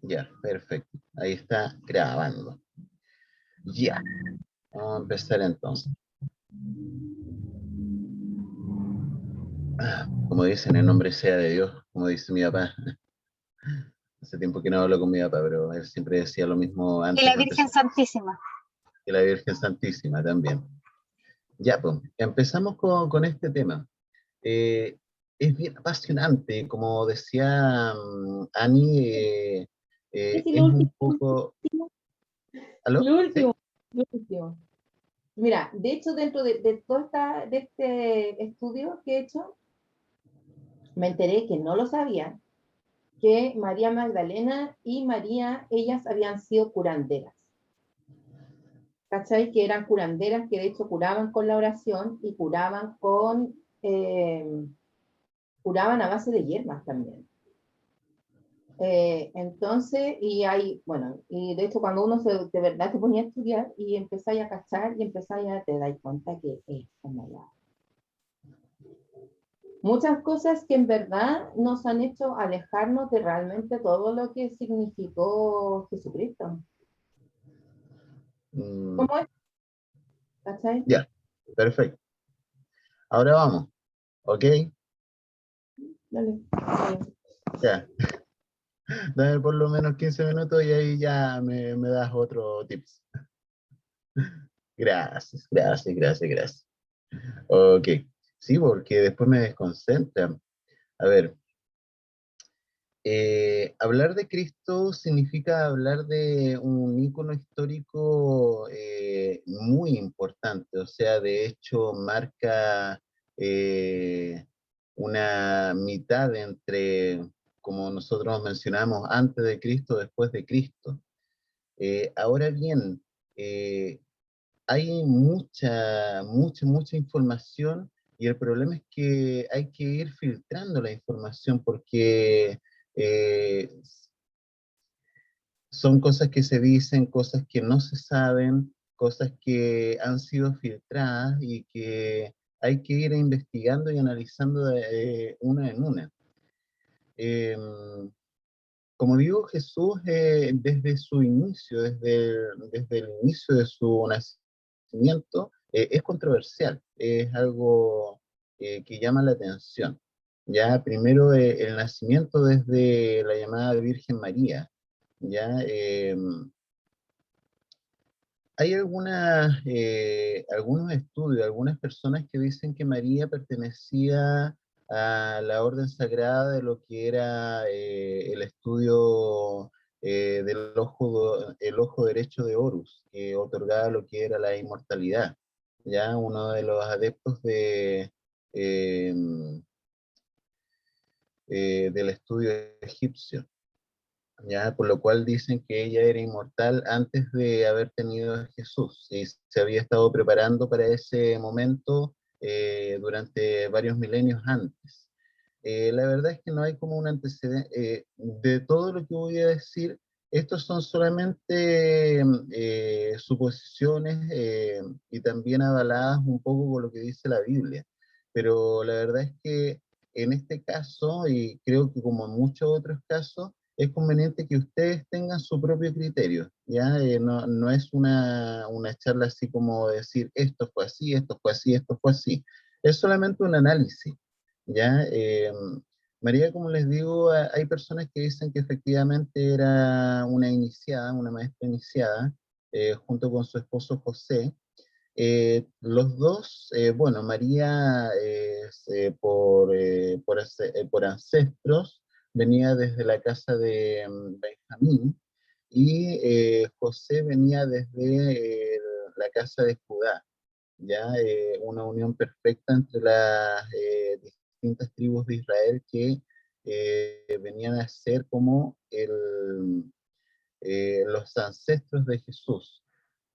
Ya, perfecto. Ahí está grabando. Ya, vamos a empezar entonces. Como dicen, en nombre sea de Dios, como dice mi papá. Hace tiempo que no hablo con mi papá, pero él siempre decía lo mismo Y antes la de Virgen empezar. Santísima. Que la Virgen Santísima también. Ya, pues, empezamos con este tema. Eh, es bien apasionante, como decía Ani, Sí, es un poco... ¿Aló? lo ¿Sí? último, lo último. Mira, de hecho, dentro de todo de este estudio que he hecho, me enteré que no lo sabía, que María Magdalena y María, ellas habían sido curanderas. ¿Cachai? Que eran curanderas que de hecho curaban con la oración y curaban a base de hierbas también. Entonces, y hay, bueno, y de hecho cuando uno de verdad se ponía a estudiar y empezáis a cachar y empezáis a te dais cuenta que es como muchas cosas que en verdad nos han hecho alejarnos de realmente todo lo que significó Jesucristo. Mm, ¿Cómo es? ¿Cachai? ya, perfecto. Ahora vamos, ¿ok? Dale, dale. Ya, dame por lo menos 15 minutos y ahí ya me das otro tips. Gracias, gracias, gracias, gracias. Ok, sí, porque después me desconcentra. A ver, hablar de Cristo significa hablar de un ícono histórico muy importante, o sea, de hecho marca una mitad entre, como nosotros mencionamos, antes de Cristo, después de Cristo. Ahora bien, eh, hay mucha información y el problema es que hay que ir filtrando la información porque eh, son cosas que se dicen, cosas que no se saben, cosas que han sido filtradas y que hay que ir investigando y analizando de una en una. Eh, Como digo, Jesús desde su inicio, desde el inicio de su nacimiento, es controversial, es algo que llama la atención. Ya primero el nacimiento desde la llamada Virgen María, ya hay algunos estudios, algunas personas que dicen que María pertenecía a la orden sagrada de lo que era el estudio el ojo derecho de Horus, que otorgaba lo que era la inmortalidad. Ya uno de los adeptos eh, del estudio egipcio. Ya, por lo cual dicen que ella era inmortal antes de haber tenido a Jesús y se había estado preparando para ese momento durante varios milenios antes. La verdad es que no hay como un antecedente de todo lo que voy a decir. Estos son solamente suposiciones y también avaladas un poco con lo que dice la Biblia. Pero la verdad es que en este caso, y creo que como en muchos otros casos, es conveniente que ustedes tengan su propio criterio, ¿ya? No es una charla así como decir esto fue así, esto fue así, esto fue así. Es solamente un análisis, ¿ya? María, como les digo, hay personas que dicen que efectivamente era una iniciada, una maestra iniciada, junto con su esposo José. Los dos, bueno, María por ancestros venía desde la casa de Benjamín y José venía desde la casa de Judá, ya una unión perfecta entre las distintas tribus de Israel que venían a ser como los ancestros de Jesús.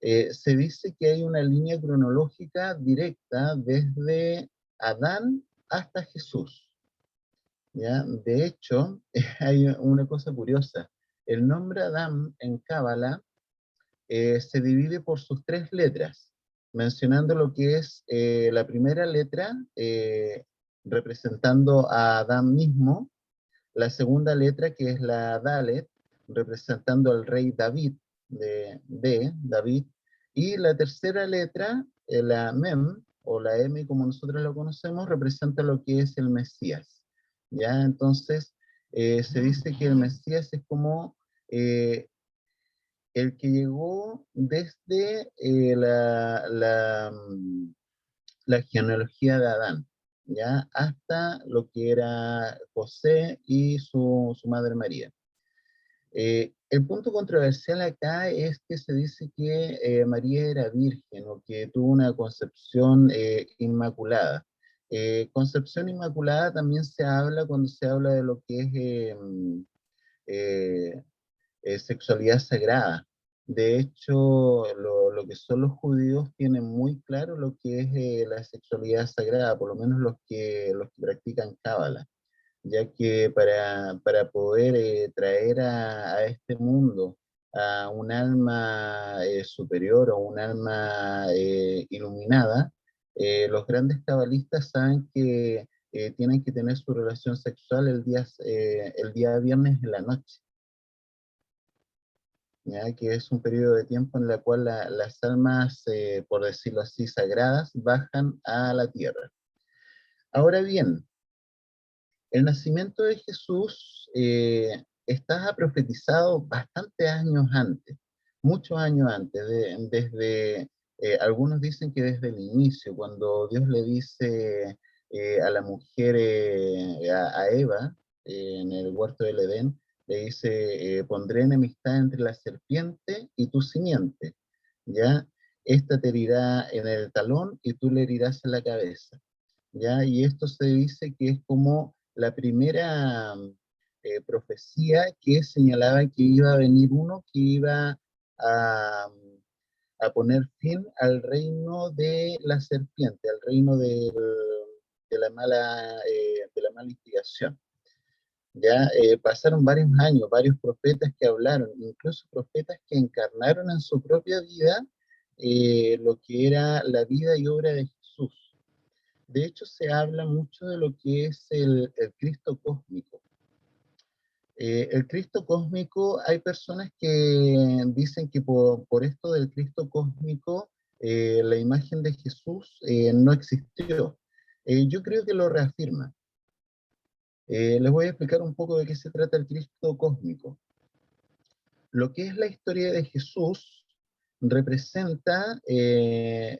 Se dice que hay una línea cronológica directa desde Adán hasta Jesús, ¿ya? De hecho, hay una cosa curiosa. El nombre Adán en Cábala se divide por sus tres letras, mencionando lo que es la primera letra representando a Adán mismo, la segunda letra que es la Dalet, representando al rey David, de David, y la tercera letra, la Mem, o la M como nosotros lo conocemos, representa lo que es el Mesías. ¿Ya? Entonces, se dice que el Mesías es como el que llegó desde la genealogía de Adán, ¿ya? Hasta lo que era José y su madre María. El punto controversial acá es que se dice que María era virgen o que tuvo una concepción inmaculada. Concepción inmaculada también se habla cuando se habla de lo que es eh, sexualidad sagrada. De hecho, lo que son los judíos tienen muy claro lo que es la sexualidad sagrada, por lo menos los que practican cábala, ya que para poder traer a este mundo a un alma superior o un alma iluminada, los grandes cabalistas saben que tienen que tener su relación sexual el día viernes en la noche, ¿ya? Que es un periodo de tiempo en el cual las almas, por decirlo así, sagradas, bajan a la tierra. Ahora bien, el nacimiento de Jesús está profetizado bastantes años antes, muchos años antes, algunos dicen que desde el inicio, cuando Dios le dice a la mujer, a Eva, en el huerto del Edén, le dice, pondré enemistad entre la serpiente y tu simiente, ¿ya? Esta te herirá en el talón y tú le herirás en la cabeza. ¿Ya? Y esto se dice que es como la primera profecía que señalaba que iba a venir uno que iba a, a poner fin al reino de la serpiente, al reino de la mala instigación. Ya pasaron varios años, varios profetas que hablaron, incluso profetas que encarnaron en su propia vida lo que era la vida y obra de Jesús. De hecho, se habla mucho de lo que es el Cristo cósmico. El Cristo cósmico, hay personas que dicen que por esto del Cristo cósmico, la imagen de Jesús no existió. Yo creo que lo reafirma. Les voy a explicar un poco de qué se trata el Cristo cósmico. Lo que es la historia de Jesús representa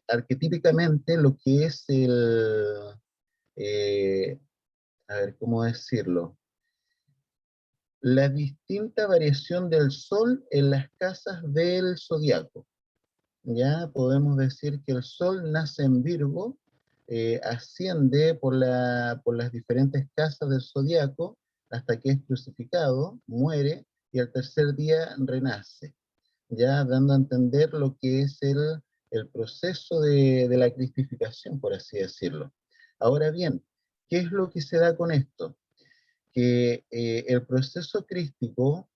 arquetípicamente lo que es eh, a ver, ¿cómo decirlo? La distinta variación del Sol en las casas del zodiaco. Ya podemos decir que el Sol nace en Virgo, asciende por las diferentes casas del zodiaco hasta que es crucificado, muere y al tercer día renace, ya dando a entender lo que es el proceso de la cristificación, por así decirlo. Ahora bien, ¿qué es lo que se da con esto? Que el proceso crístico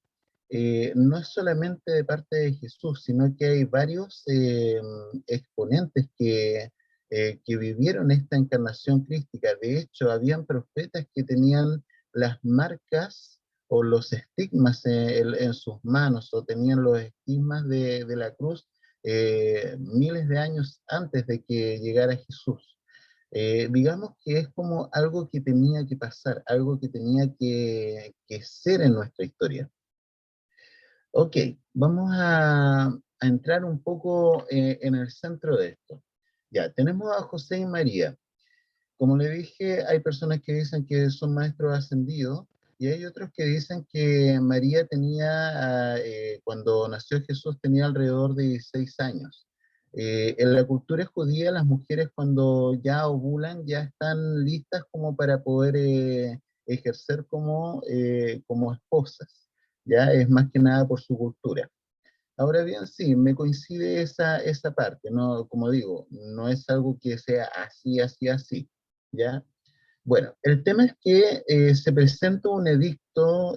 no es solamente de parte de Jesús, sino que hay varios exponentes que vivieron esta encarnación crística. De hecho, habían profetas que tenían las marcas o los estigmas en sus manos, o tenían los estigmas de la cruz miles de años antes de que llegara Jesús. Digamos que es como algo que tenía que pasar, algo que tenía que ser en nuestra historia. Ok, vamos a entrar un poco en el centro de esto. Ya, tenemos a José y María. Como le dije, hay personas que dicen que son maestros ascendidos y hay otros que dicen que María tenía, cuando nació Jesús, tenía alrededor de 16 años. En la cultura judía, las mujeres cuando ya ovulan ya están listas como para poder ejercer como esposas. Ya es más que nada por su cultura. Ahora bien, sí, me coincide esa parte, ¿no? Como digo, no es algo que sea así, así, así, ¿ya? Bueno, el tema es que se presenta un edicto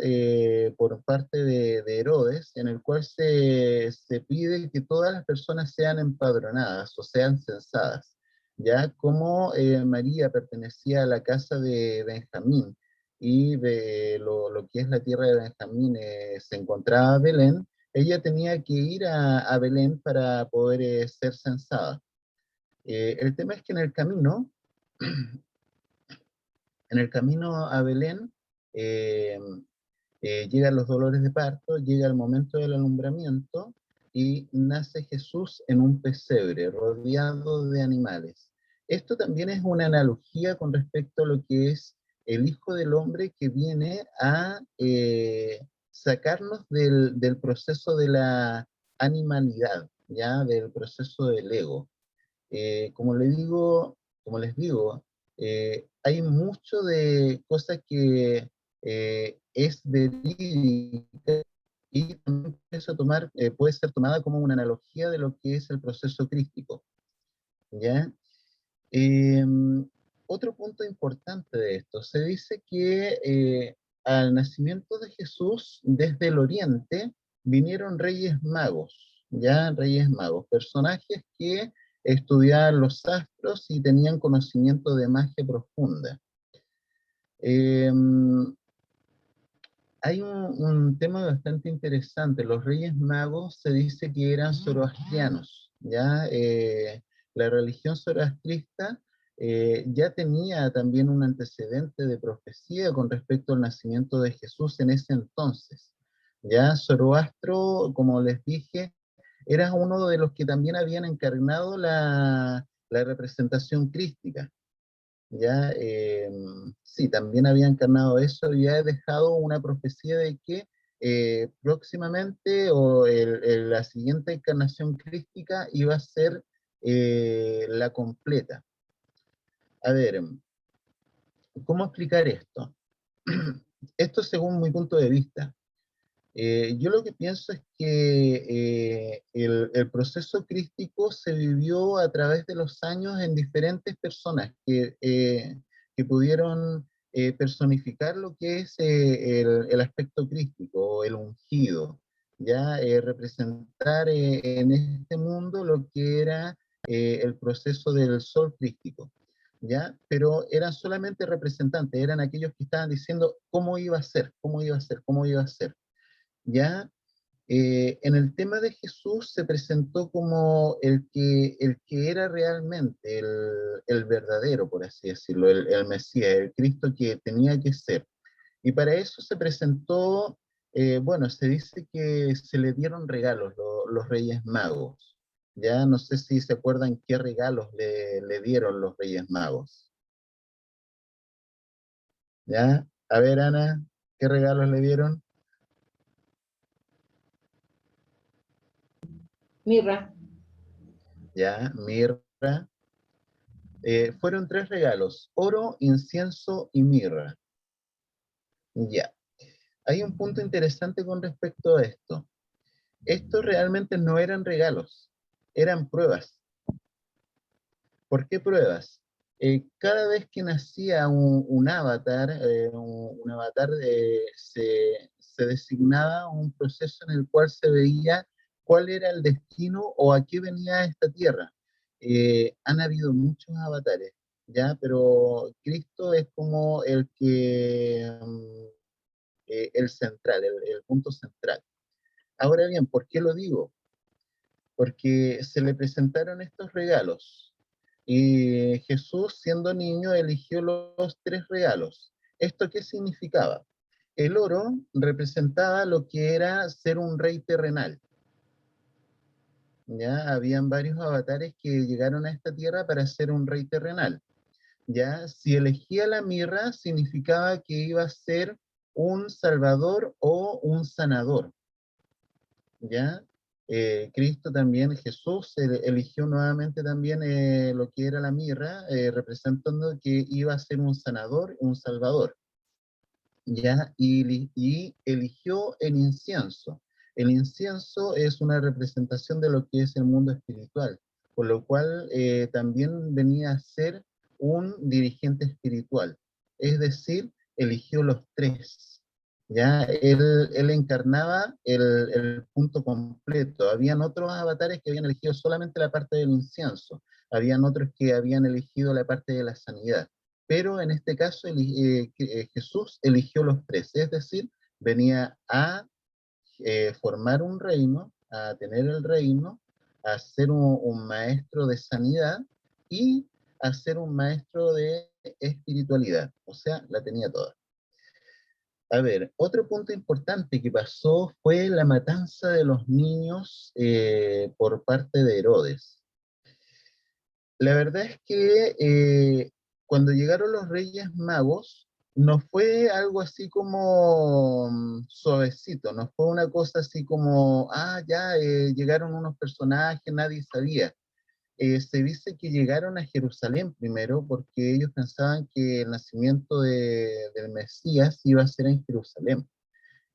por parte de Herodes en el cual se pide que todas las personas sean empadronadas o sean censadas, ¿ya? Como María pertenecía a la casa de Benjamín y de lo que es la tierra de Benjamín se encontraba Belén, ella tenía que ir a Belén para poder ser censada. El tema es que en el camino a Belén, eh, llegan los dolores de parto, llega el momento del alumbramiento y nace Jesús en un pesebre rodeado de animales. Esto también es una analogía con respecto a lo que es el Hijo del Hombre que viene a sacarnos del proceso de la animalidad, ya del proceso del ego. Como les digo, hay mucho de cosas que es verídica y también puede ser tomada como una analogía de lo que es el proceso crístico, ¿ya? Eh, Otro punto importante de esto, se dice que al nacimiento de Jesús, desde el oriente, vinieron reyes magos, ya reyes magos, personajes que estudiaban los astros y tenían conocimiento de magia profunda. Eh, Hay un tema bastante interesante. Los Reyes Magos se dice que eran zoroastrianos, ¿ya? La religión zoroastrista ya tenía también un antecedente de profecía con respecto al nacimiento de Jesús en ese entonces. Ya Zoroastro, como les dije, era uno de los que también habían encarnado la representación crística. Ya, sí, también había encarnado eso y ha dejado una profecía de que próximamente o la siguiente encarnación crística iba a ser la completa. A ver, ¿cómo explicar esto? Esto según mi punto de vista. Yo lo que pienso es que el proceso crístico se vivió a través de los años en diferentes personas que pudieron personificar lo que es el aspecto crístico, el ungido, ya representar en este mundo lo que era el proceso del sol crístico. ¿Ya? Pero eran solamente representantes, eran aquellos que estaban diciendo cómo iba a ser, cómo iba a ser, cómo iba a ser. ¿Ya? En el tema de Jesús se presentó como el que era realmente el verdadero, por así decirlo, el Mesías, el Cristo que tenía que ser. Y para eso se presentó, bueno, se dice que se le dieron regalos los Reyes Magos. Ya no sé si se acuerdan qué regalos le dieron los Reyes Magos. ¿Ya? A ver, Ana, ¿qué regalos le dieron? Mirra. ¿Ya? Mirra. Fueron tres regalos, oro, incienso y mirra. Ya. Hay un punto interesante con respecto a esto. Estos realmente no eran regalos, eran pruebas. ¿Por qué pruebas? Cada vez que nacía un avatar, un avatar se designaba un proceso en el cual se veía cuál era el destino o a qué venía esta tierra. Han habido muchos avatares, ¿ya? Pero Cristo es como el central, el punto central. Ahora bien, ¿por qué lo digo? Porque se le presentaron estos regalos y Jesús, siendo niño, eligió los tres regalos. ¿Esto qué significaba? El oro representaba lo que era ser un rey terrenal. Ya habían varios avatares que llegaron a esta tierra para ser un rey terrenal. Ya si elegía la mirra significaba que iba a ser un salvador o un sanador. ¿Ya? Cristo también, Jesús eligió nuevamente también lo que era la mirra, representando que iba a ser un sanador, un salvador, ¿ya? Y eligió el incienso. El incienso es una representación de lo que es el mundo espiritual, por lo cual también venía a ser un dirigente espiritual, es decir, eligió los tres. Ya, él encarnaba el punto completo. Habían otros avatares que habían elegido solamente la parte del incienso. Habían otros que habían elegido la parte de la sanidad. pero en este caso Jesús eligió los tres, es decir, venía a formar un reino, a tener el reino, a ser un maestro de sanidad y a ser un maestro de espiritualidad, o sea, la tenía toda. A ver, otro punto importante que pasó fue la matanza de los niños por parte de Herodes. La verdad es que cuando llegaron los Reyes Magos, no fue algo así como suavecito, no fue una cosa así como, ya llegaron unos personajes, nadie sabía. Se dice que llegaron a Jerusalén primero porque ellos pensaban que el nacimiento del Mesías iba a ser en Jerusalén.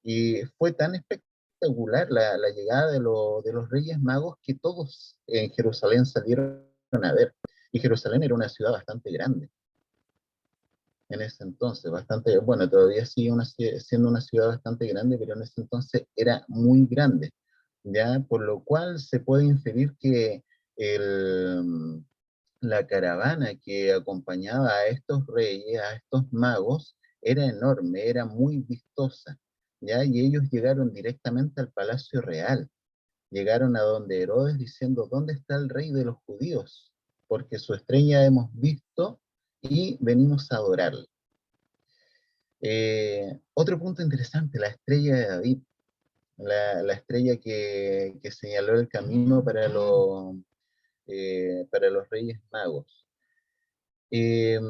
Y fue tan espectacular la llegada de los Reyes Magos que todos en Jerusalén salieron a ver. Y Jerusalén era una ciudad bastante grande en ese entonces, bastante, bueno, todavía sigue siendo una ciudad bastante grande, pero en ese entonces era muy grande, ¿ya? Por lo cual se puede inferir que el, la caravana que acompañaba a estos reyes, a estos magos, era enorme, era muy vistosa, ¿ya? Y ellos llegaron directamente al Palacio Real, llegaron a donde Herodes diciendo, ¿dónde está el rey de los judíos? Porque su estrella hemos visto y venimos a adorarle. Otro punto interesante, la estrella de David, la estrella que señaló el camino para los Reyes Magos. Eh,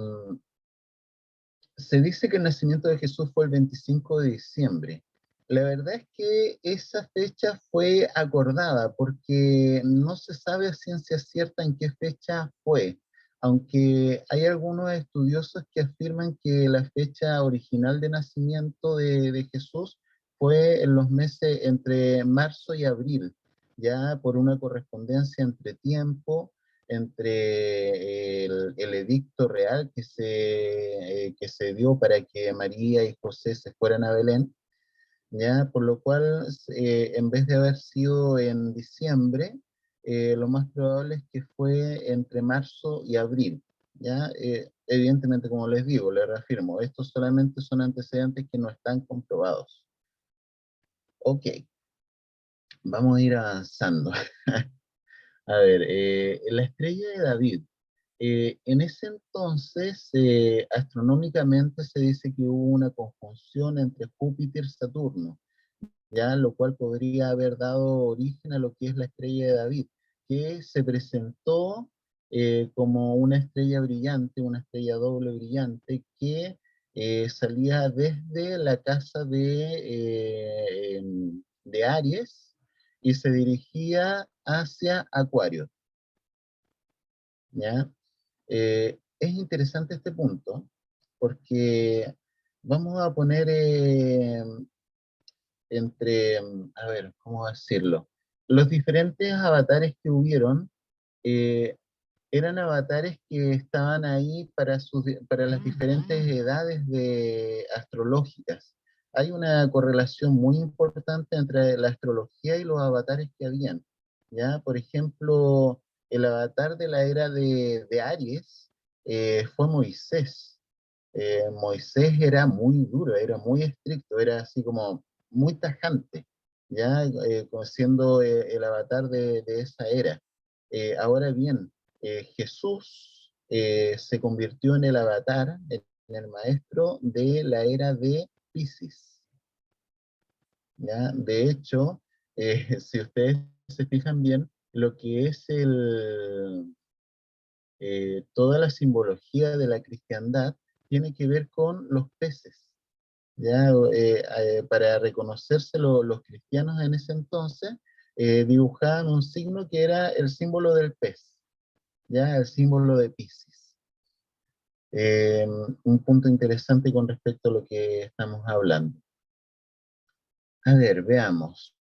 Se dice que el nacimiento de Jesús fue el 25 de diciembre. La verdad es que esa fecha fue acordada porque no se sabe a ciencia cierta en qué fecha fue, aunque hay algunos estudiosos que afirman que la fecha original de nacimiento de Jesús fue en los meses entre marzo y abril, ya por una correspondencia entre tiempo entre el edicto real que se dio para que María y José se fueran a Belén, ¿ya? Por lo cual, en vez de haber sido en diciembre, lo más probable es que fue entre marzo y abril, ¿ya? Evidentemente, como les digo, les reafirmo, estos solamente son antecedentes que no están comprobados. Ok, vamos a ir avanzando. A ver, la estrella de David. En ese entonces, astronómicamente se dice que hubo una conjunción entre Júpiter y Saturno, ya lo cual podría haber dado origen a lo que es la estrella de David, que se presentó como una estrella brillante, una estrella doble brillante, que salía desde la casa de Aries y se dirigía hacia Acuario, ¿ya? Es interesante este punto porque vamos a poner a ver, ¿cómo decirlo? Los diferentes avatares que hubieron eh, eran avatares que estaban ahí para las diferentes edades astrológicas. Hay una correlación muy importante entre la astrología y los avatares que habían. ¿Ya? Por ejemplo, el avatar de la era de Aries fue Moisés. Moisés era muy duro, era muy estricto, era así como muy tajante, ya como siendo el avatar de esa era. Ahora bien, Jesús se convirtió en el avatar, en el maestro de la era de Piscis. ¿Ya? De hecho, si ustedes se fijan bien, lo que es toda la simbología de la cristiandad tiene que ver con los peces. ¿Ya? Para reconocerse los cristianos en ese entonces, dibujaban un signo que era el símbolo del pez, ¿ya? El símbolo de Piscis. Un punto interesante con respecto a lo que estamos hablando. A ver, veamos.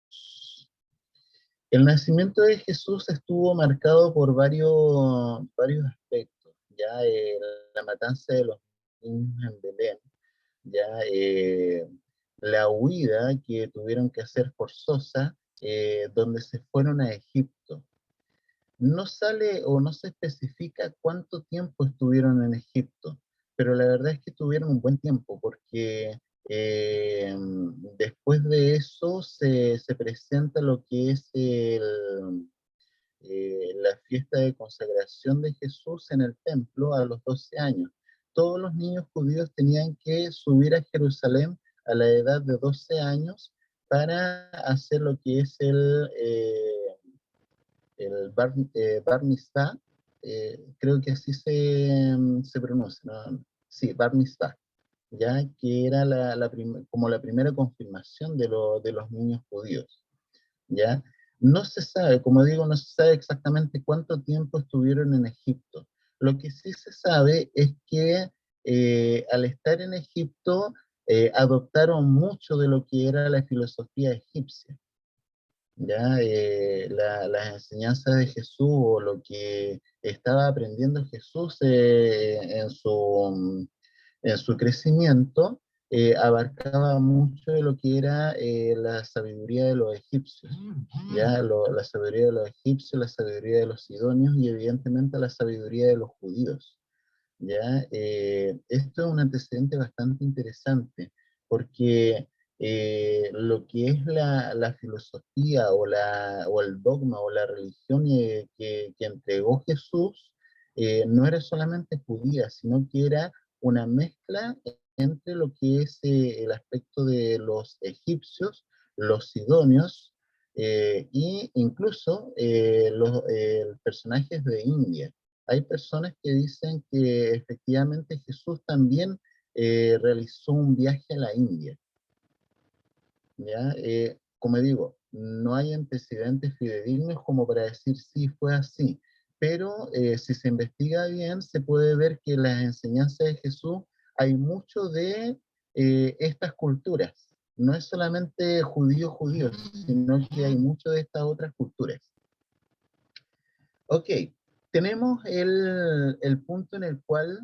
El nacimiento de Jesús estuvo marcado por varios aspectos, ya la matanza de los niños en Belén, ya la huida que tuvieron que hacer forzosa, donde se fueron a Egipto. No sale o no se especifica cuánto tiempo estuvieron en Egipto, pero la verdad es que tuvieron un buen tiempo, porque después de eso se presenta lo que es la fiesta de consagración de Jesús en el templo a los 12 años. Todos los niños judíos tenían que subir a Jerusalén a la edad de 12 años para hacer lo que es el Bar Mitzvah, creo que así se pronuncia, ¿no? Sí, Bar Mitzvah, ya que era como la primera confirmación de los niños judíos. ¿Ya? No se sabe, como digo, no se sabe exactamente cuánto tiempo estuvieron en Egipto. Lo que sí se sabe es que al estar en Egipto adoptaron mucho de lo que era la filosofía egipcia. ¿Ya? Las enseñanzas de Jesús o lo que estaba aprendiendo Jesús en su crecimiento abarcaba mucho de lo que era la sabiduría de los egipcios, ¿ya? La sabiduría de los egipcios, la sabiduría de los sidonios y evidentemente la sabiduría de los judíos. ¿Ya? Esto es un antecedente bastante interesante, porque lo que es la filosofía o el dogma o la religión que entregó Jesús no era solamente judía, sino que era una mezcla entre lo que es el aspecto de los egipcios, los sidonios, e incluso los personajes de India. Hay personas que dicen que efectivamente Jesús también realizó un viaje a la India, ¿ya? Como digo, no hay antecedentes fidedignos como para decir sí fue así, pero si se investiga bien, se puede ver que en las enseñanzas de Jesús hay mucho de estas culturas. No es solamente judíos, sino que hay mucho de estas otras culturas. Ok, tenemos el punto en el cual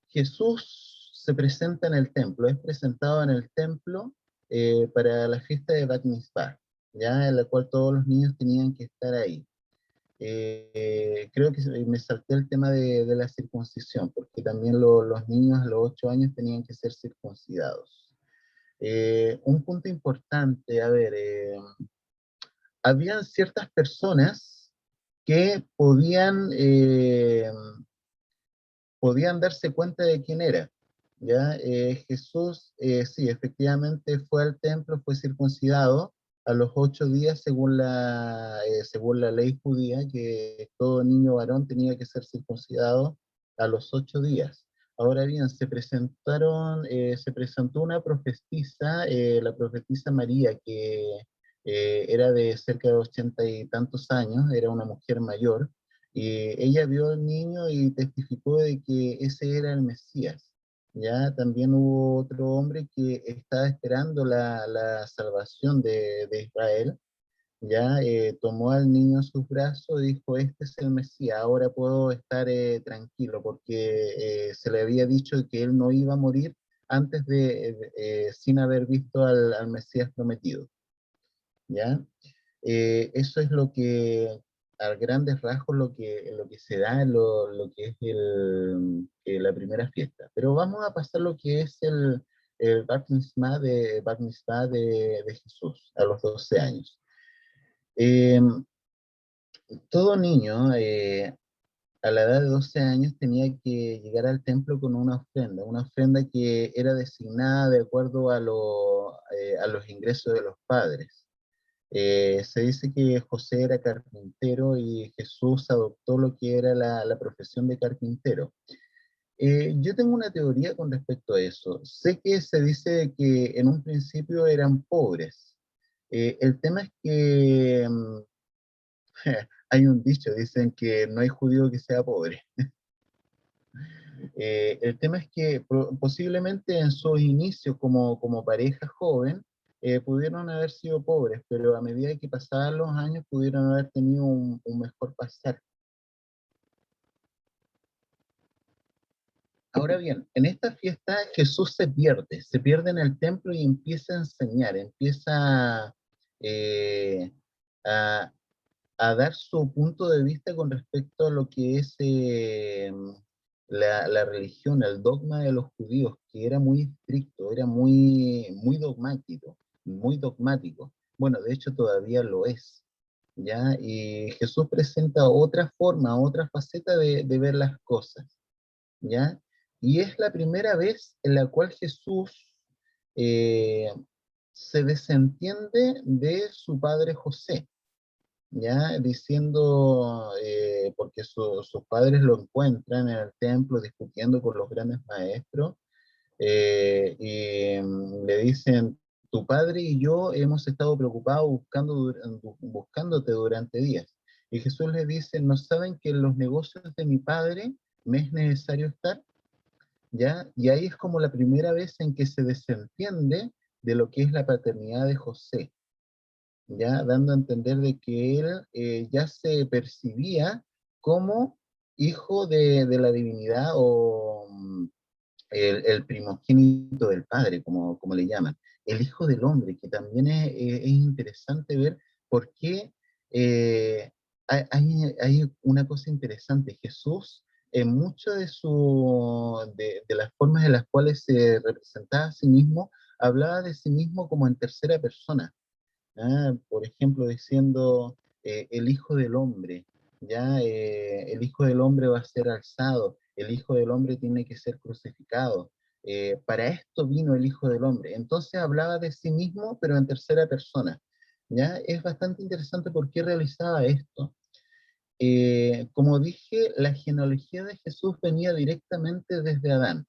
Jesús se presenta en el templo, es presentado en el templo para la fiesta de Bat Mitzvah, ya en la cual todos los niños tenían que estar ahí. Creo que me salté el tema de la circuncisión, porque también los niños a los 8 años tenían que ser circuncidados. Un punto importante, a ver, habían ciertas personas que podían darse cuenta de quién era. ¿Ya? Jesús, sí, efectivamente fue al templo, fue circuncidado a los 8 días según la ley judía, que todo niño varón tenía que ser circuncidado a los 8 días. Ahora bien, se presentó una profetisa, la profetisa María, que era de cerca de 80 y tantos años, era una mujer mayor, ella vio al niño y testificó de que ese era el Mesías. Ya también hubo otro hombre que estaba esperando la salvación de Israel. Ya tomó al niño en sus brazos y dijo, este es el Mesías, ahora puedo estar tranquilo porque se le había dicho que él no iba a morir antes sin haber visto al Mesías prometido. ¿Ya? Eso es lo que, a grandes rasgos, lo que se da en lo que es la primera fiesta. Pero vamos a pasar lo que es el Bar Mitzvah de Jesús a los 12 años. Eh, Todo niño a la edad de 12 años tenía que llegar al templo con una ofrenda que era designada de acuerdo a los ingresos de los padres. Se dice que José era carpintero y Jesús adoptó lo que era la profesión de carpintero. Yo tengo una teoría con respecto a eso. Sé que se dice que en un principio eran pobres. El tema es que hay un dicho, dicen que no hay judío que sea pobre. El tema es que posiblemente en sus inicios como pareja joven pudieron haber sido pobres, pero a medida que pasaban los años pudieron haber tenido un mejor pasar. Ahora bien, en esta fiesta Jesús se pierde en el templo y empieza a enseñar, empieza eh, a, a dar su punto de vista con respecto a lo que es la religión, el dogma de los judíos, que era muy estricto, era muy dogmático, muy dogmático. Bueno, de hecho todavía lo es, ¿ya? Y Jesús presenta otra forma, otra faceta de ver las cosas, ¿ya? Y es la primera vez en la cual Jesús eh, se desentiende de su padre José, ¿ya? Diciendo, porque sus padres lo encuentran en el templo discutiendo con los grandes maestros, le dicen, tu padre y yo hemos estado preocupados buscándote durante días. Y Jesús les dice, ¿no saben que en los negocios de mi padre me es necesario estar? ¿Ya? Y ahí es como la primera vez en que se desentiende de lo que es la paternidad de José, ya dando a entender de que él ya se percibía como hijo de la divinidad o el primogénito del Padre, como le llaman, el Hijo del Hombre, que también es interesante ver por qué hay una cosa interesante. Jesús, en muchas de las formas en las cuales se representaba a sí mismo, hablaba de sí mismo como en tercera persona. Por ejemplo, diciendo el Hijo del Hombre, ¿ya? El Hijo del Hombre va a ser alzado, el Hijo del Hombre tiene que ser crucificado. Para esto vino el Hijo del Hombre. Entonces hablaba de sí mismo, pero en tercera persona. ¿Ya? Es bastante interesante por qué realizaba esto. Como dije, la genealogía de Jesús venía directamente desde Adán,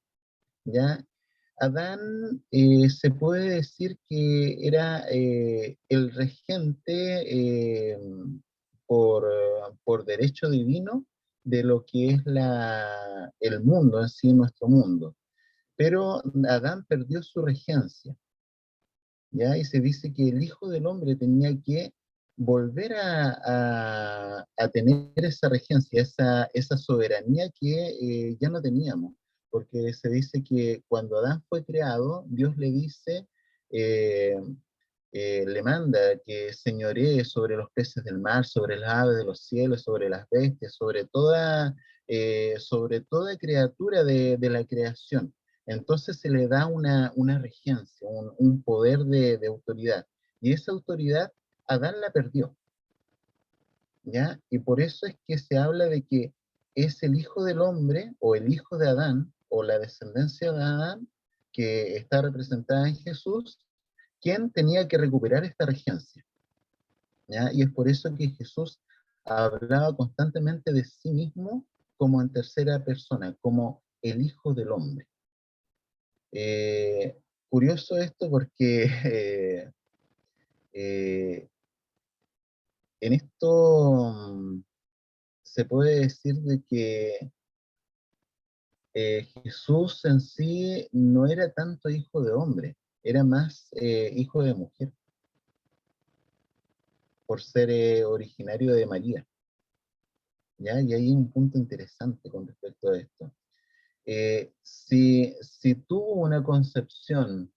¿ya? Adán se puede decir que era el regente por derecho divino de lo que es el mundo en sí, nuestro mundo. Pero Adán perdió su regencia, ¿ya? Y se dice que el Hijo del Hombre tenía que volver a tener esa regencia, esa soberanía que ya no teníamos, porque se dice que cuando Adán fue creado, Dios le dice, eh, le manda que señoree sobre los peces del mar, sobre las aves de los cielos, sobre las bestias, sobre toda criatura de la creación. Entonces se le da una regencia, un poder de autoridad. Y esa autoridad Adán la perdió, ¿ya? Y por eso es que se habla de que es el hijo del hombre, o el hijo de Adán, o la descendencia de Adán, que está representada en Jesús, quien tenía que recuperar esta regencia, ¿ya? Y es por eso que Jesús hablaba constantemente de sí mismo como en tercera persona, como el hijo del hombre. Eh, Curioso esto porque eh, en esto se puede decir de que Jesús en sí no era tanto hijo de hombre, era más hijo de mujer, por ser originario de María, ¿ya? Y hay un punto interesante con respecto a esto. Si tuvo una concepción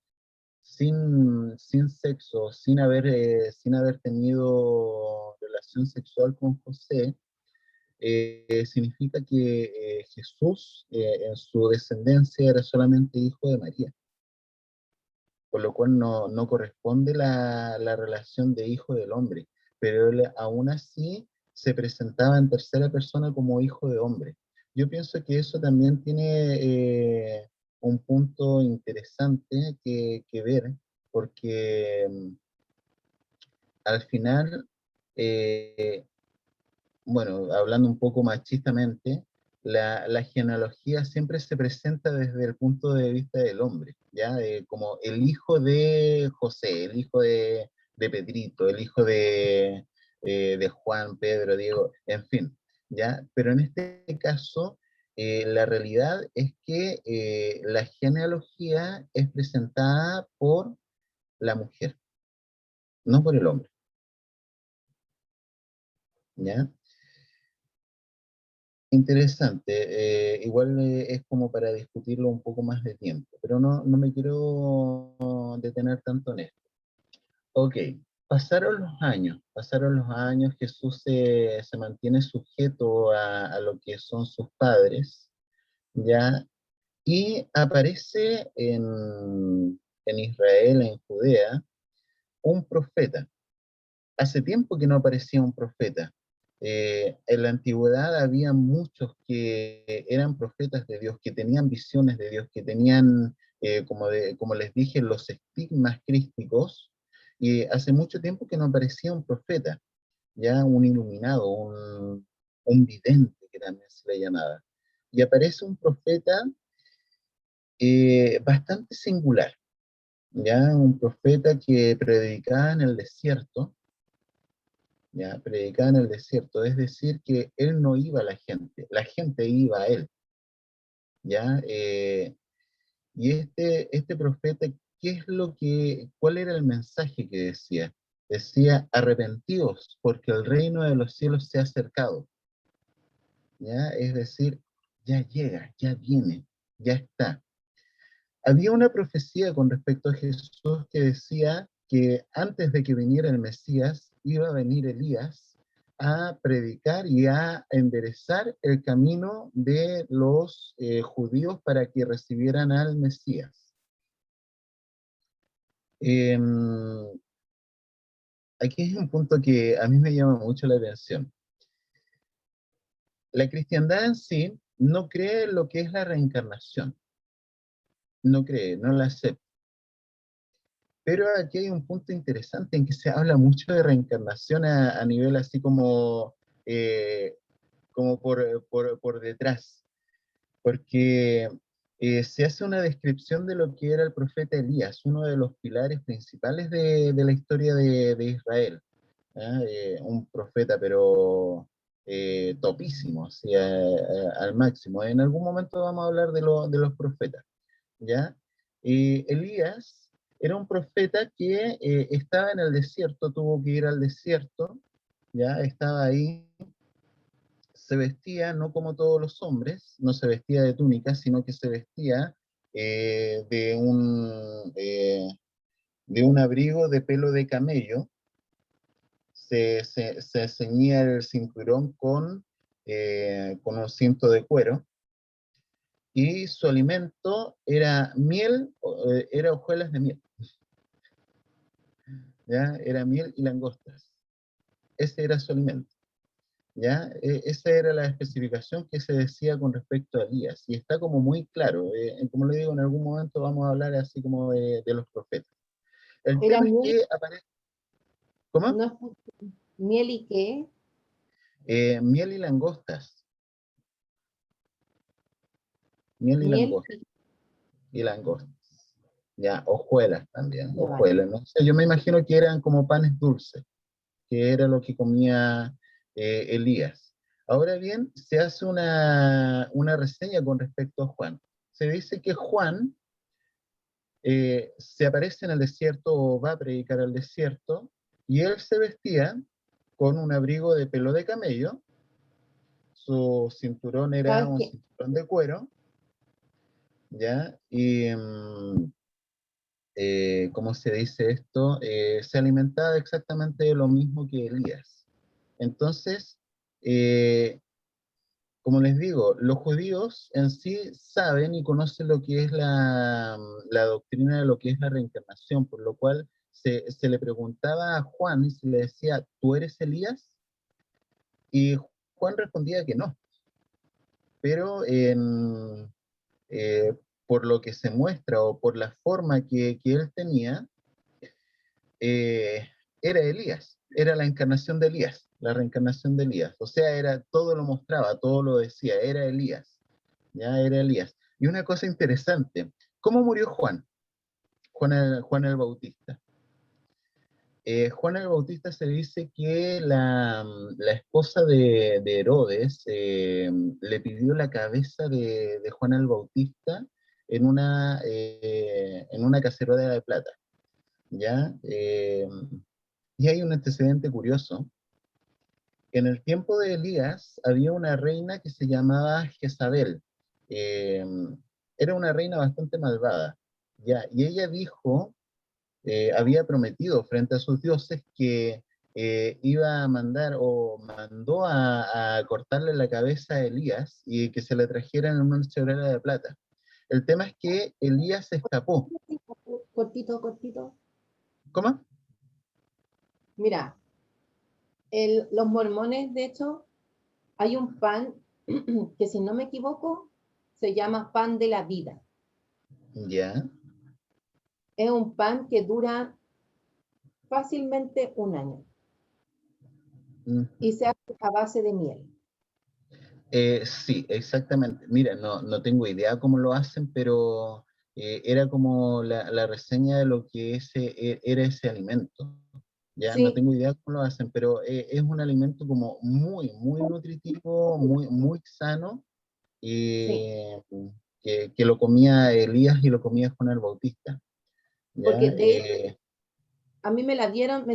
sin sexo, sin haber tenido relación sexual con José, significa que Jesús en su descendencia era solamente hijo de María, por lo cual no corresponde la relación de hijo del hombre, pero él aún así se presentaba en tercera persona como hijo de hombre. Yo pienso que eso también tiene un punto interesante que ver, porque al final, eh, bueno, hablando un poco machistamente, la genealogía siempre se presenta desde el punto de vista del hombre, ¿ya? Como el hijo de José, el hijo de Pedrito, el hijo de Juan, Pedro, Diego, en fin, ¿ya? Pero en este caso, la realidad es que la genealogía es presentada por la mujer, no por el hombre, ¿ya? Interesante, igual es como para discutirlo un poco más de tiempo, pero no me quiero detener tanto en esto. Ok, pasaron los años, Jesús se mantiene sujeto a lo que son sus padres, ¿ya? Y aparece en Israel, en Judea, un profeta. Hace tiempo que no aparecía un profeta. En la antigüedad había muchos que eran profetas de Dios, que tenían visiones de Dios, que tenían, como les dije, los estigmas crísticos, y hace mucho tiempo que no aparecía un profeta, ya un iluminado, un vidente, que también se le llamaba. Y aparece un profeta bastante singular, ya un profeta que predicaba en el desierto, ya predicaba en el desierto, es decir, que él no iba a la gente iba a él, ya. Y este profeta, ¿cuál era el mensaje que decía? Decía, arrepentíos, porque el reino de los cielos se ha acercado, ya, es decir, ya llega, ya viene, ya está. Había una profecía con respecto a Jesús que decía que antes de que viniera el Mesías, iba a venir Elías a predicar y a enderezar el camino de los judíos para que recibieran al Mesías. Eh, Aquí hay un punto que a mí me llama mucho la atención. La cristiandad en sí no cree en lo que es la reencarnación, no cree, no la acepta. Pero aquí hay un punto interesante en que se habla mucho de reencarnación a nivel así eh, como por detrás, porque se hace una descripción de lo que era el profeta Elías, uno de los pilares principales de la historia de Israel, ¿ah? Un profeta pero topísimo, así, al máximo. En algún momento vamos a hablar de los profetas. ¿Ya? Elías era un profeta que estaba en el desierto, tuvo que ir al desierto, ¿ya? Estaba ahí, se vestía no como todos los hombres, no se vestía de túnica, sino que se vestía eh, de un, eh, de un abrigo de pelo de camello, se ceñía el cinturón con un cinto de cuero, y su alimento era miel, era hojuelas de miel. ¿Ya? Era miel y langostas. Ese era su alimento, ¿ya? Esa era la especificación que se decía con respecto a Elías, y está como muy claro. Como le digo, en algún momento vamos a hablar así como de los profetas. El Era tema es miel, que aparece, ¿cómo? no escuché. Miel y qué, Miel y langostas, miel miel y y langostas, ya, hojuelas también, ya vale. hojuelas, no sé, yo me imagino que eran como panes dulces, que era lo que comía Elías. Ahora bien, se hace una reseña con respecto a Juan. Se dice que Juan se aparece en el desierto o va a predicar al desierto, y él se vestía con un abrigo de pelo de camello, su cinturón era ¿Sabes un qué? cinturón de cuero, ¿ya? Y, ¿cómo se dice esto? Se alimentaba exactamente de lo mismo que Elías. Entonces, eh, como les digo, los judíos en sí saben y conocen lo que es la doctrina de lo que es la reencarnación, por lo cual se le preguntaba a Juan y se le decía, ¿tú eres Elías? Y Juan respondía que no, pero eh, por lo que se muestra o por la forma que él tenía, eh, era Elías, era la encarnación de Elías, la reencarnación de Elías. O sea, todo lo mostraba, todo lo decía, era Elías, ya era Elías. Y una cosa interesante, ¿cómo murió Juan? Juan el Bautista. Juan el Bautista se dice que la esposa de Herodes le pidió la cabeza de Juan el Bautista en una cacerola de plata, ¿ya? Y hay un antecedente curioso. En el tiempo de Elías había una reina que se llamaba Jezabel. Eh, Era una reina bastante malvada, ¿ya? Y ella dijo, había prometido frente a sus dioses que iba a mandar o mandó a cortarle la cabeza a Elías y que se le trajeran en una chorrera de plata. El tema es que Elías escapó. Cortito, cortito. ¿Cómo? Mira, los mormones, de hecho, hay un pan que, si no me equivoco, se llama pan de la vida. Ya. Es un pan que dura fácilmente un año Mm. y se hace a base de miel. Sí, exactamente. Mira, no tengo idea cómo lo hacen, pero era como la reseña de lo que era ese alimento. Ya no Sí, tengo idea cómo lo hacen, pero es un alimento como muy nutritivo, muy sano, sí, y que lo comía Elías y lo comía Juan el Bautista. porque ¿Ya? de hecho, a mí me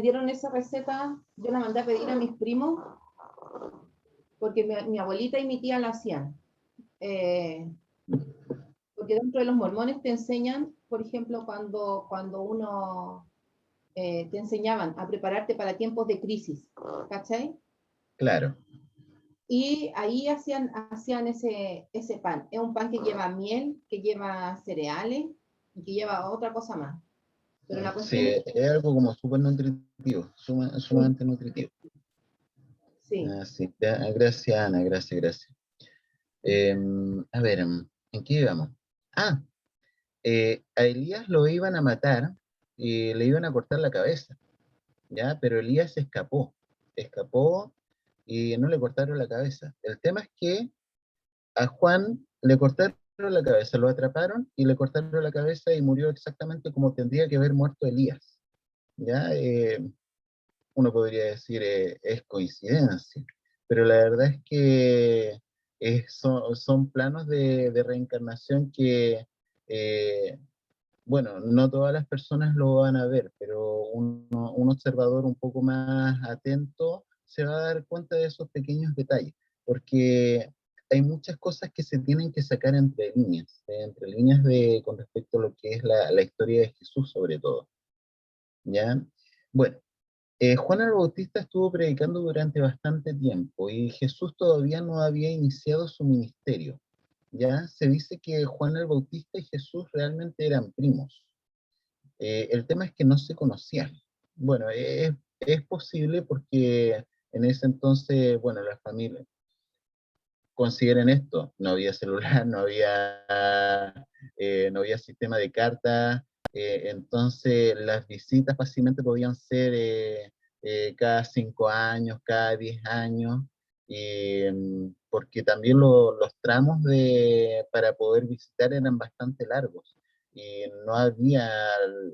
dieron esa receta, yo la mandé a pedir a mis primos, porque mi abuelita y mi tía la hacían. Eh, porque dentro de los mormones te enseñan, por ejemplo, cuando uno te enseñaban a prepararte para tiempos de crisis, ¿cachai? Claro. Y ahí hacían ese pan. Es un pan que lleva miel, que lleva cereales y que lleva otra cosa más. Pero la Sí, cuestión es es algo como súper nutritivo, que sumamente nutritivo. sí, Ah, sí. Gracias, Ana, gracias. A ver, ¿en qué íbamos? Ah, a Elías lo iban a matar y le iban a cortar la cabeza, ¿ya? Pero Elías escapó y no le cortaron la cabeza. El tema es que a Juan le cortaron la cabeza, lo atraparon y le cortaron la cabeza y murió exactamente como tendría que haber muerto Elías, ¿ya? Uno podría decir es coincidencia, pero la verdad es que son planos de reencarnación que, eh, bueno, no todas las personas lo van a ver, pero un observador un poco más atento se va a dar cuenta de esos pequeños detalles, porque hay muchas cosas que se tienen que sacar entre líneas con respecto a lo que es la historia de Jesús sobre todo, ¿ya? Bueno, Juan el Bautista estuvo predicando durante bastante tiempo y Jesús todavía no había iniciado su ministerio. Ya se dice que Juan el Bautista y Jesús realmente eran primos. El tema es que no se conocían. Bueno, es posible porque en ese entonces, bueno, las familias, consideren esto, no había celular, no había sistema de cartas, entonces las visitas fácilmente podían ser cada 5 años, cada 10 años, porque también los tramos para poder visitar eran bastante largos y no había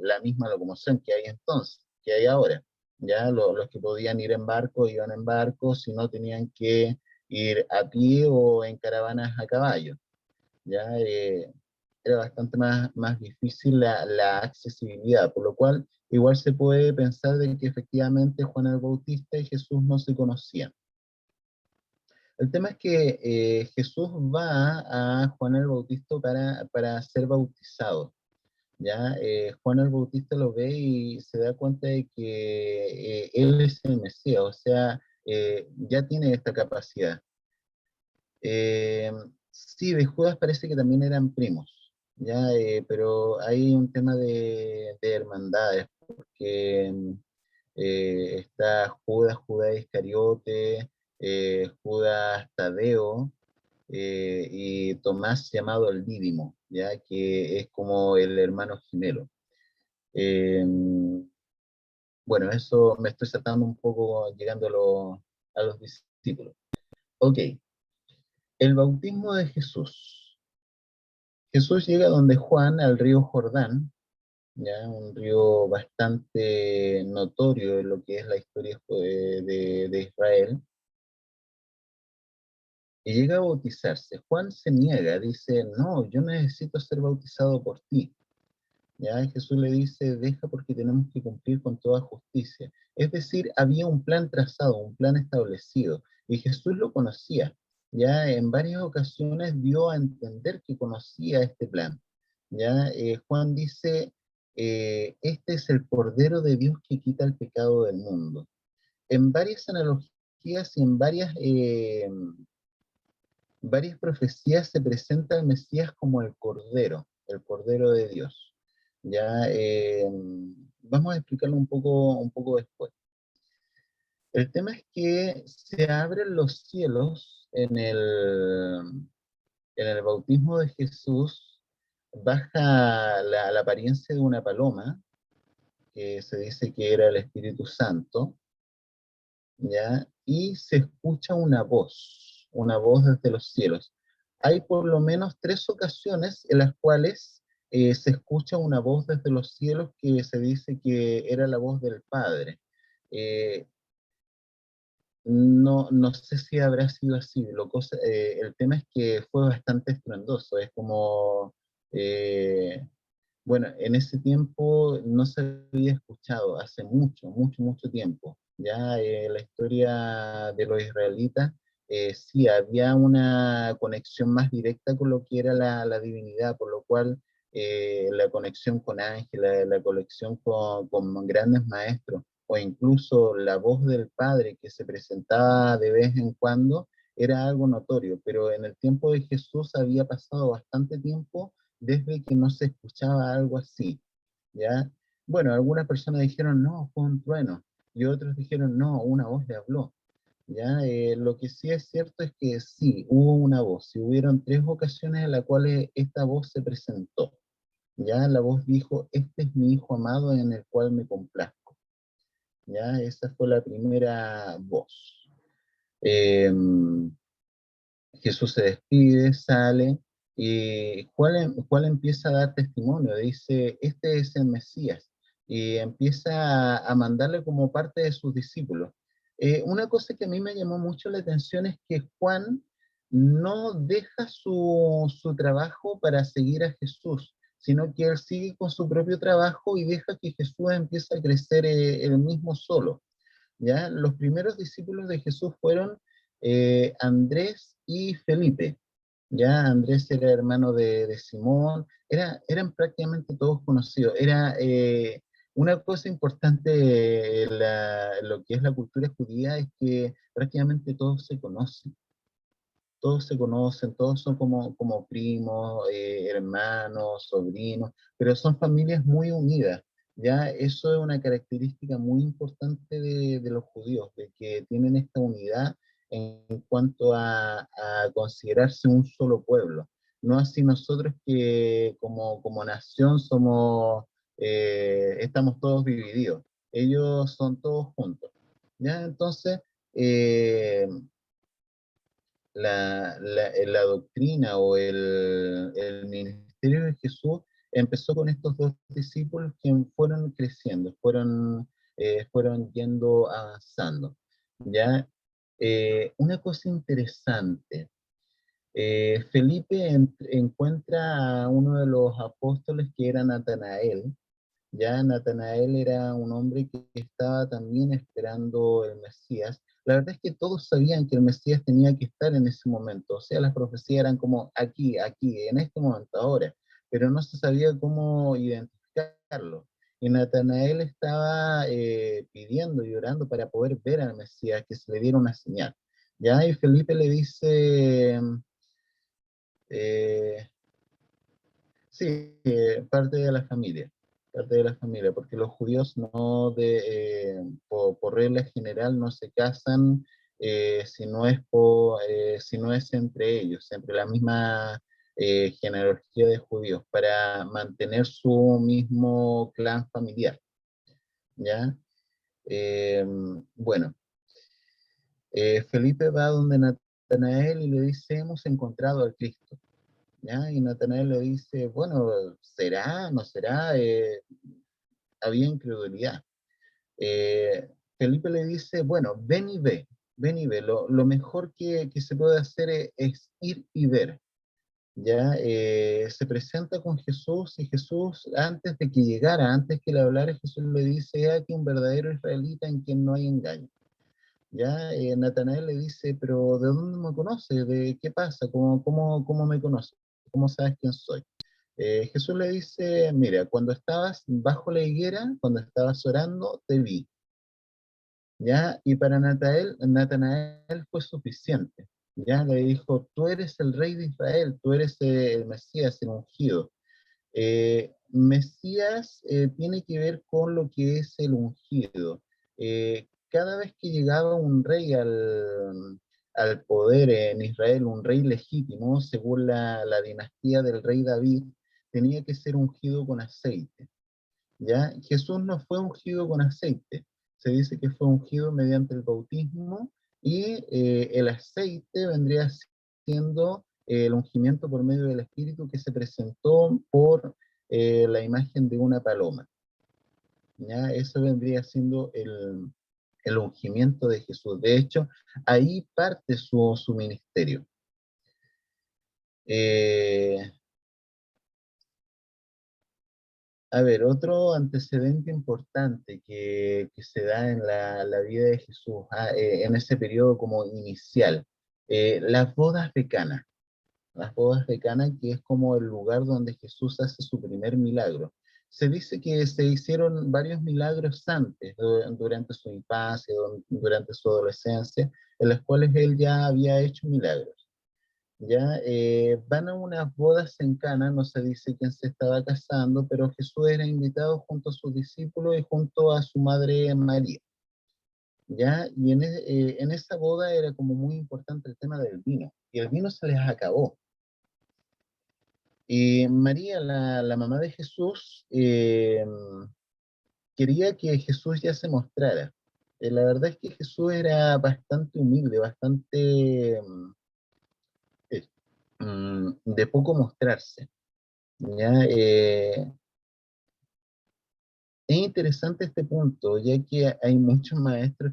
la misma locomoción que hay entonces, que hay ahora. Ya los que podían ir en barco iban en barco, si no tenían que ir a pie o en caravanas a caballo. ¿Ya? Era bastante más difícil la accesibilidad, por lo cual igual se puede pensar de que efectivamente Juan el Bautista y Jesús no se conocían. El tema es que Jesús va a Juan el Bautista para ser bautizado. ¿Ya? Juan el Bautista lo ve y se da cuenta de que él es el Mesías, o sea, ya tiene esta capacidad. Eh, sí, de Judas parece que también eran primos, ¿ya? Pero hay un tema de hermandades, porque está Judas Iscariote, Judas Tadeo, y Tomás llamado el Dídimo, ¿ya? Que es como el hermano gemelo. Eh, bueno, eso me estoy saltando un poco llegando a los discípulos. Ok, el bautismo de Jesús. Jesús llega donde Juan, al río Jordán, ya un río bastante notorio en lo que es la historia de Israel, y llega a bautizarse. Juan se niega, dice, no, yo necesito ser bautizado por ti. Ya Jesús le dice, deja porque tenemos que cumplir con toda justicia. Es decir, había un plan trazado, un plan establecido, y Jesús lo conocía. Ya en varias ocasiones dio a entender que conocía este plan. Ya Juan dice, este es el Cordero de Dios que quita el pecado del mundo. en varias analogías y en varias profecías se presenta al Mesías como el Cordero de Dios. Ya, vamos a explicarlo un poco después. El tema es que se abren los cielos en el bautismo de Jesús, baja la apariencia de una paloma, que se dice que era el Espíritu Santo, ¿ya? Y se escucha una voz desde los cielos. Hay por lo menos tres ocasiones en las cuales se escucha una voz desde los cielos que se dice que era la voz del Padre. Eh, no sé si habrá sido así. El tema es que fue bastante estruendoso. Es como, eh, bueno, en ese tiempo no se había escuchado, hace mucho tiempo. Ya la historia de los israelitas, sí, había una conexión más directa con lo que era la divinidad, por lo cual la conexión con ángeles, la conexión con grandes maestros, o incluso la voz del Padre que se presentaba de vez en cuando, era algo notorio, pero en el tiempo de Jesús había pasado bastante tiempo desde que no se escuchaba algo así, ¿ya? Bueno, algunas personas dijeron, no, fue un trueno, y otros dijeron, no, una voz le habló, ¿ya? Lo que sí es cierto es que sí, hubo una voz, y hubieron tres ocasiones en las cuales esta voz se presentó, ¿ya? La voz dijo, este es mi hijo amado en el cual me complazco, ¿ya? Esa fue la primera voz. Em, Jesús se despide, sale, y Juan empieza a dar testimonio, dice, este es el Mesías, y empieza a mandarle como parte de sus discípulos. Una cosa que a mí me llamó mucho la atención es que Juan no deja su trabajo para seguir a Jesús, sino que él sigue con su propio trabajo y deja que Jesús empiece a crecer él mismo solo. ¿Ya? Los primeros discípulos de Jesús fueron Andrés y Felipe. Ya Andrés era hermano de Simón, eran prácticamente todos conocidos. Era una cosa importante lo que es la cultura judía es que prácticamente todos se conocen, todos son como primos, hermanos, sobrinos, pero son familias muy unidas. Ya eso es una característica muy importante de los judíos, de que tienen esta unidad en cuanto a considerarse un solo pueblo. No así nosotros que como nación estamos todos divididos. Ellos son todos juntos. ¿Ya? Entonces, eh, la doctrina o el ministerio de Jesús empezó con estos dos discípulos que fueron creciendo, fueron yendo avanzando. ¿Ya? Una cosa interesante, Felipe encuentra a uno de los apóstoles que era Natanael. Ya Natanael era un hombre que estaba también esperando el Mesías. La verdad es que todos sabían que el Mesías tenía que estar en ese momento. O sea, las profecías eran como aquí, en este momento, ahora. Pero no se sabía cómo identificarlo. Y Natanael estaba pidiendo y orando para poder ver al Mesías, que se le diera una señal. Ya, y Felipe le dice, eh, sí, parte de la familia, porque los judíos no por regla general no se casan si no es entre ellos, entre la misma genealogía de judíos, para mantener su mismo clan familiar, ¿ya? Eh, bueno, Felipe va donde Natanael y le dice, hemos encontrado al Cristo. ¿Ya? Y Natanael le dice, bueno, ¿será? ¿No será? Había incredulidad. Felipe le dice, bueno, ven y ve. Lo mejor que se puede hacer es ir y ver. ¿Ya? Se presenta con Jesús y Jesús, antes de que llegara, antes que le hablara, Jesús le dice, "He aquí un verdadero israelita en quien no hay engaño". ¿Ya? Natanael le dice, pero ¿de dónde me conoces? ¿De qué pasa? ¿Cómo me conoces? ¿Cómo sabes quién soy? Jesús le dice, mira, cuando estabas bajo la higuera, cuando estabas orando, te vi. ¿ya? Y para Natanael fue suficiente, ¿ya? Le dijo, tú eres el rey de Israel, tú eres el Mesías, el ungido. Mesías tiene que ver con lo que es el ungido. Cada vez que llegaba un rey al poder en Israel, un rey legítimo, según la dinastía del rey David, tenía que ser ungido con aceite. ¿Ya? Jesús no fue ungido con aceite, se dice que fue ungido mediante el bautismo y el aceite vendría siendo el ungimiento por medio del Espíritu que se presentó por la imagen de una paloma. ¿Ya? Eso vendría siendo el ungimiento de Jesús. De hecho, ahí parte su ministerio. Eh, A ver, otro antecedente importante que se da en la vida de Jesús, en ese periodo como inicial, las bodas de Cana. Las bodas de Cana, que es como el lugar donde Jesús hace su primer milagro. Se dice que se hicieron varios milagros antes, durante su infancia, durante su adolescencia, en los cuales él ya había hecho milagros. Ya van a unas bodas en Cana, no se dice quién se estaba casando, pero Jesús era invitado junto a sus discípulos y junto a su madre María. Ya, y en esa boda era como muy importante el tema del vino, y el vino se les acabó. Y María, la mamá de Jesús, quería que Jesús ya se mostrara. La verdad es que Jesús era bastante humilde, bastante eh, de poco mostrarse. ¿Ya? Es interesante este punto, ya que hay muchos maestros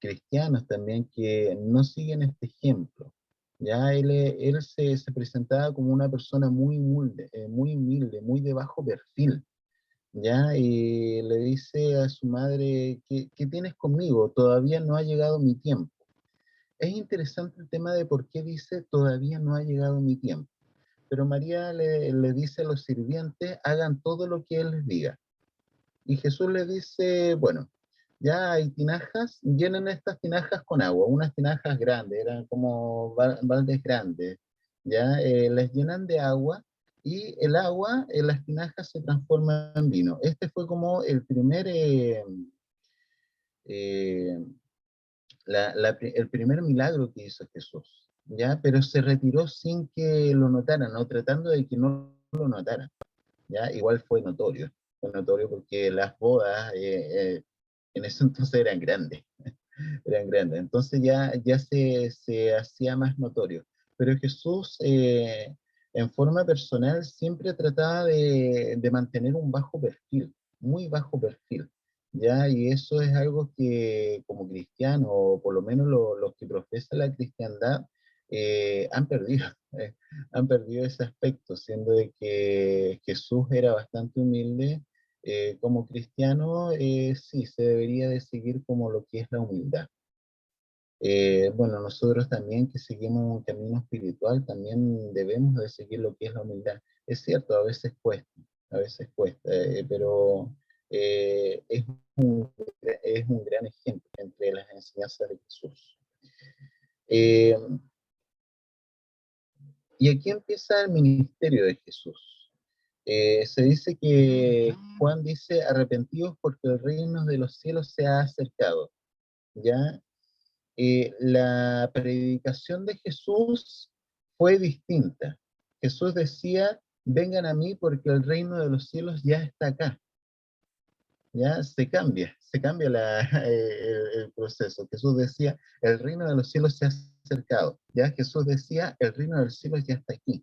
cristianos también que no siguen este ejemplo. Ya él se presentaba como una persona muy humilde, muy de bajo perfil. Ya, y le dice a su madre, ¿qué tienes conmigo? Todavía no ha llegado mi tiempo. Es interesante el tema de por qué dice todavía no ha llegado mi tiempo. Pero María le dice a los sirvientes, hagan todo lo que él les diga. Y Jesús le dice, bueno, ya hay tinajas, llenen estas tinajas con agua, unas tinajas grandes, eran como baldes grandes, ya les llenan de agua y el agua en las tinajas se transforma en vino. Este fue como eh, el primer milagro que hizo Jesús, ya, pero se retiró sin que lo notaran, o tratando de que no lo notaran. ¿Ya? Igual fue notorio porque las bodas en ese entonces eran grandes, entonces ya se hacía más notorio. Pero Jesús, en forma personal, siempre trataba de mantener un bajo perfil, muy bajo perfil, ¿ya? Y eso es algo que como cristiano, o por lo menos los que profesan la cristiandad, han perdido. Han perdido ese aspecto, siendo de que Jesús era bastante humilde. Como cristiano, sí, se debería de seguir como lo que es la humildad. Bueno, nosotros también que seguimos un camino espiritual, también debemos de seguir lo que es la humildad. Es cierto, a veces cuesta, pero es es un gran ejemplo entre las enseñanzas de Jesús. Eh, y aquí empieza el ministerio de Jesús. Se dice que Juan dice, arrepentidos porque el reino de los cielos se ha acercado. ¿Ya? La predicación de Jesús fue distinta. Jesús decía, vengan a mí porque el reino de los cielos ya está acá. ¿Ya? Se cambia el proceso. Jesús decía, el reino de los cielos se ha acercado. ¿Ya? Jesús decía, el reino de los cielos ya está aquí.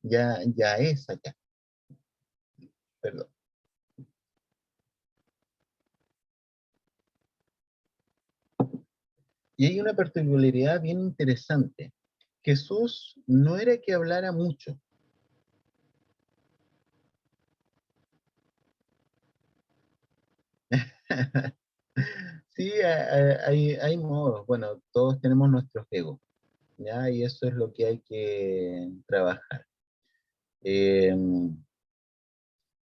Ya es acá. Perdón. Y hay una particularidad bien interesante. Jesús no era que hablara mucho. Sí, hay modos. Bueno, todos tenemos nuestros egos, ¿ya? Y eso es lo que hay que trabajar. Eh,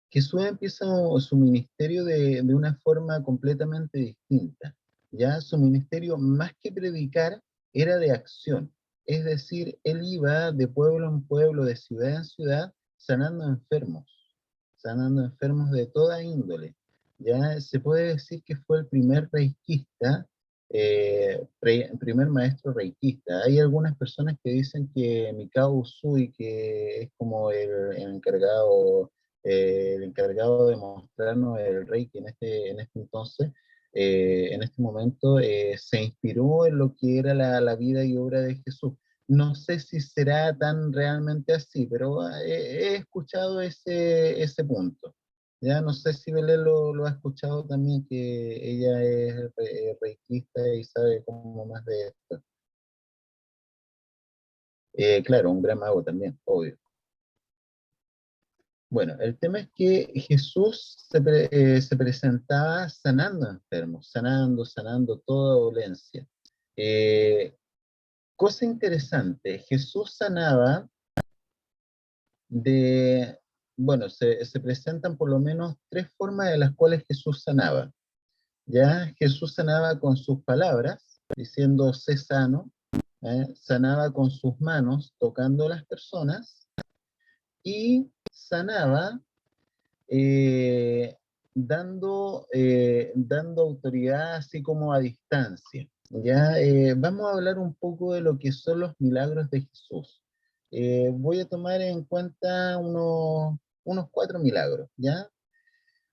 Jesús empieza su ministerio de una forma completamente distinta. Ya su ministerio, más que predicar, era de acción. Es decir, él iba de pueblo en pueblo, de ciudad en ciudad, sanando enfermos de toda índole. Ya se puede decir que fue el primer reikista, primer maestro reikista. Hay algunas personas que dicen que Mikao Usui, que es como el encargado de mostrarnos el Reiki en este entonces, en este momento, se inspiró en lo que era la vida y obra de Jesús. No sé si será tan realmente así, pero he escuchado ese punto. Ya no sé si Belén lo ha escuchado también, que ella es reikista y sabe como más de esto. Claro, un gran mago también, obvio. Bueno, el tema es que Jesús se presentaba sanando enfermos, sanando toda dolencia. Eh, Cosa interesante, Jesús sanaba de, bueno, se presentan por lo menos tres formas de las cuales Jesús sanaba. Ya Jesús sanaba con sus palabras, diciendo sé sano, sanaba con sus manos, tocando a las personas, y sanaba dando autoridad así como a distancia. Ya vamos a hablar un poco de lo que son los milagros de Jesús. Voy a tomar en cuenta unos cuatro milagros, ¿ya?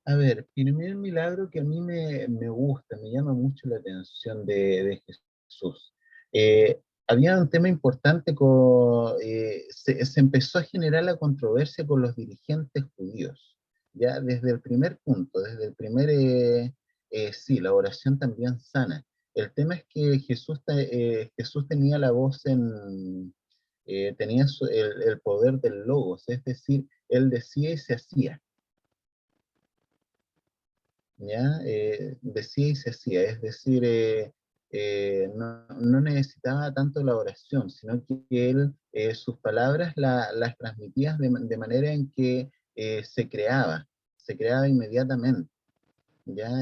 A ver, primer milagro que a mí me gusta, me llama mucho la atención de Jesús. Había un tema importante, se empezó a generar la controversia con los dirigentes judíos, ya desde el primer punto, desde el primer, sí, la oración también sana. El tema es que Jesús tenía la voz tenía el poder del logos, es decir, él decía y se hacía. ¿Ya? Decía y se hacía, es decir, no necesitaba tanto la oración, sino que él sus palabras las transmitía de manera en que se creaba inmediatamente, ¿ya?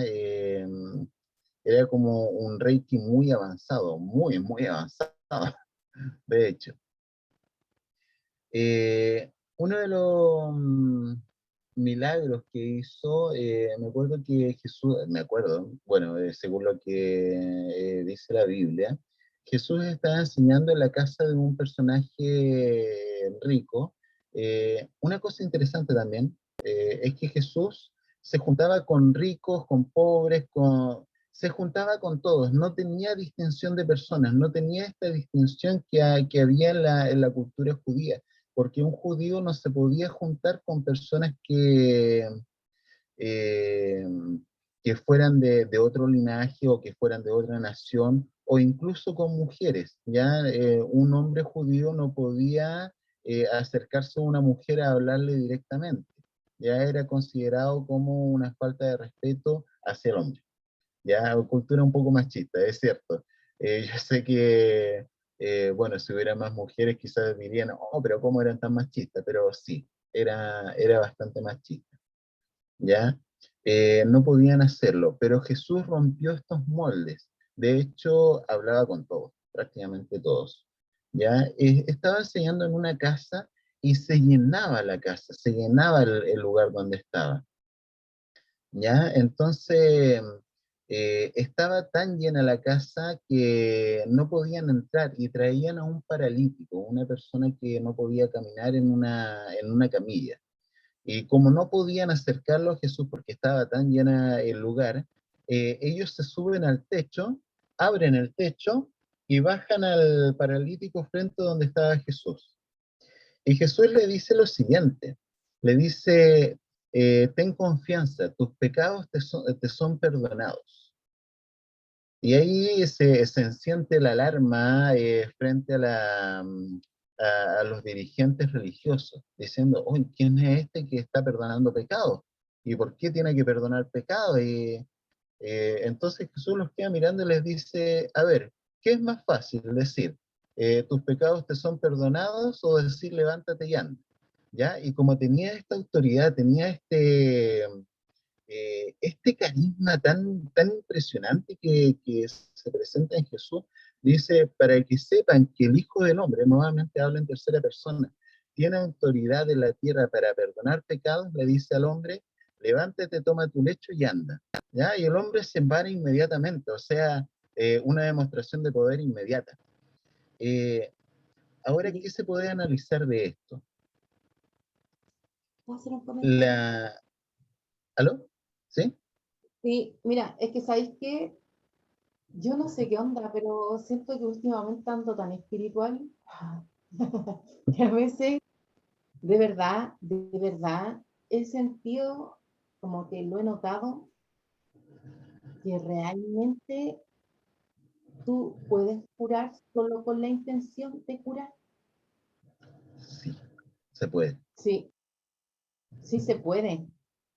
Era como un Reiki muy avanzado, muy avanzado, de hecho. Uno de los milagros que hizo, me acuerdo que Jesús, me acuerdo, bueno, según lo que dice la Biblia, Jesús estaba enseñando en la casa de un personaje rico. Una cosa interesante también es que Jesús se juntaba con ricos, con pobres, se juntaba con todos, no tenía distinción de personas, no tenía esta distinción que había en la cultura judía, porque un judío no se podía juntar con personas eh, que fueran de otro linaje o que fueran de otra nación, o incluso con mujeres. Ya un hombre judío no podía acercarse a una mujer a hablarle directamente. Ya era considerado como una falta de respeto hacia el hombre. Ya cultura un poco machista, es cierto. Yo sé que, bueno, si hubiera más mujeres quizás dirían, oh, pero ¿cómo eran tan machistas? Pero sí, era bastante machista, ¿ya? No podían hacerlo, pero Jesús rompió estos moldes. De hecho, hablaba con todos, prácticamente todos, ¿ya? Estaba enseñando en una casa y se llenaba la casa, se llenaba el lugar donde estaba. ¿Ya? Entonces, estaba tan llena la casa que no podían entrar y traían a un paralítico, una persona que no podía caminar en una camilla. Y como no podían acercarlo a Jesús porque estaba tan llena el lugar, ellos se suben al techo, abren el techo y bajan al paralítico frente a donde estaba Jesús. Y Jesús le dice lo siguiente, le dice, ten confianza, tus pecados te son perdonados. Y ahí se enciende la alarma frente a los dirigentes religiosos, diciendo, oh, ¿quién es este que está perdonando pecados? ¿Y por qué tiene que perdonar pecados? Y entonces Jesús los queda mirando y les dice, a ver, ¿qué es más fácil decir? ¿Tus pecados te son perdonados o decir levántate y anda? ¿ya? Y como tenía esta autoridad, tenía este carisma tan impresionante que se presenta en Jesús, dice, para que sepan que el Hijo del Hombre, nuevamente habla en tercera persona, tiene autoridad en la tierra para perdonar pecados, le dice al hombre, levántate, toma tu lecho y anda. ¿Ya? Y el hombre se para inmediatamente, o sea, una demostración de poder inmediata. Eh, Ahora, ¿qué se puede analizar de esto? ¿Puedo hacer un comentario? La... ¿Aló? ¿Sí? Sí, mira, es que sabéis que yo no sé qué onda, pero siento que últimamente ando tan espiritual que a veces, de verdad, he sentido como que lo he notado, que realmente tú puedes curar solo con la intención de curar. Sí, se puede. Sí, sí se puede.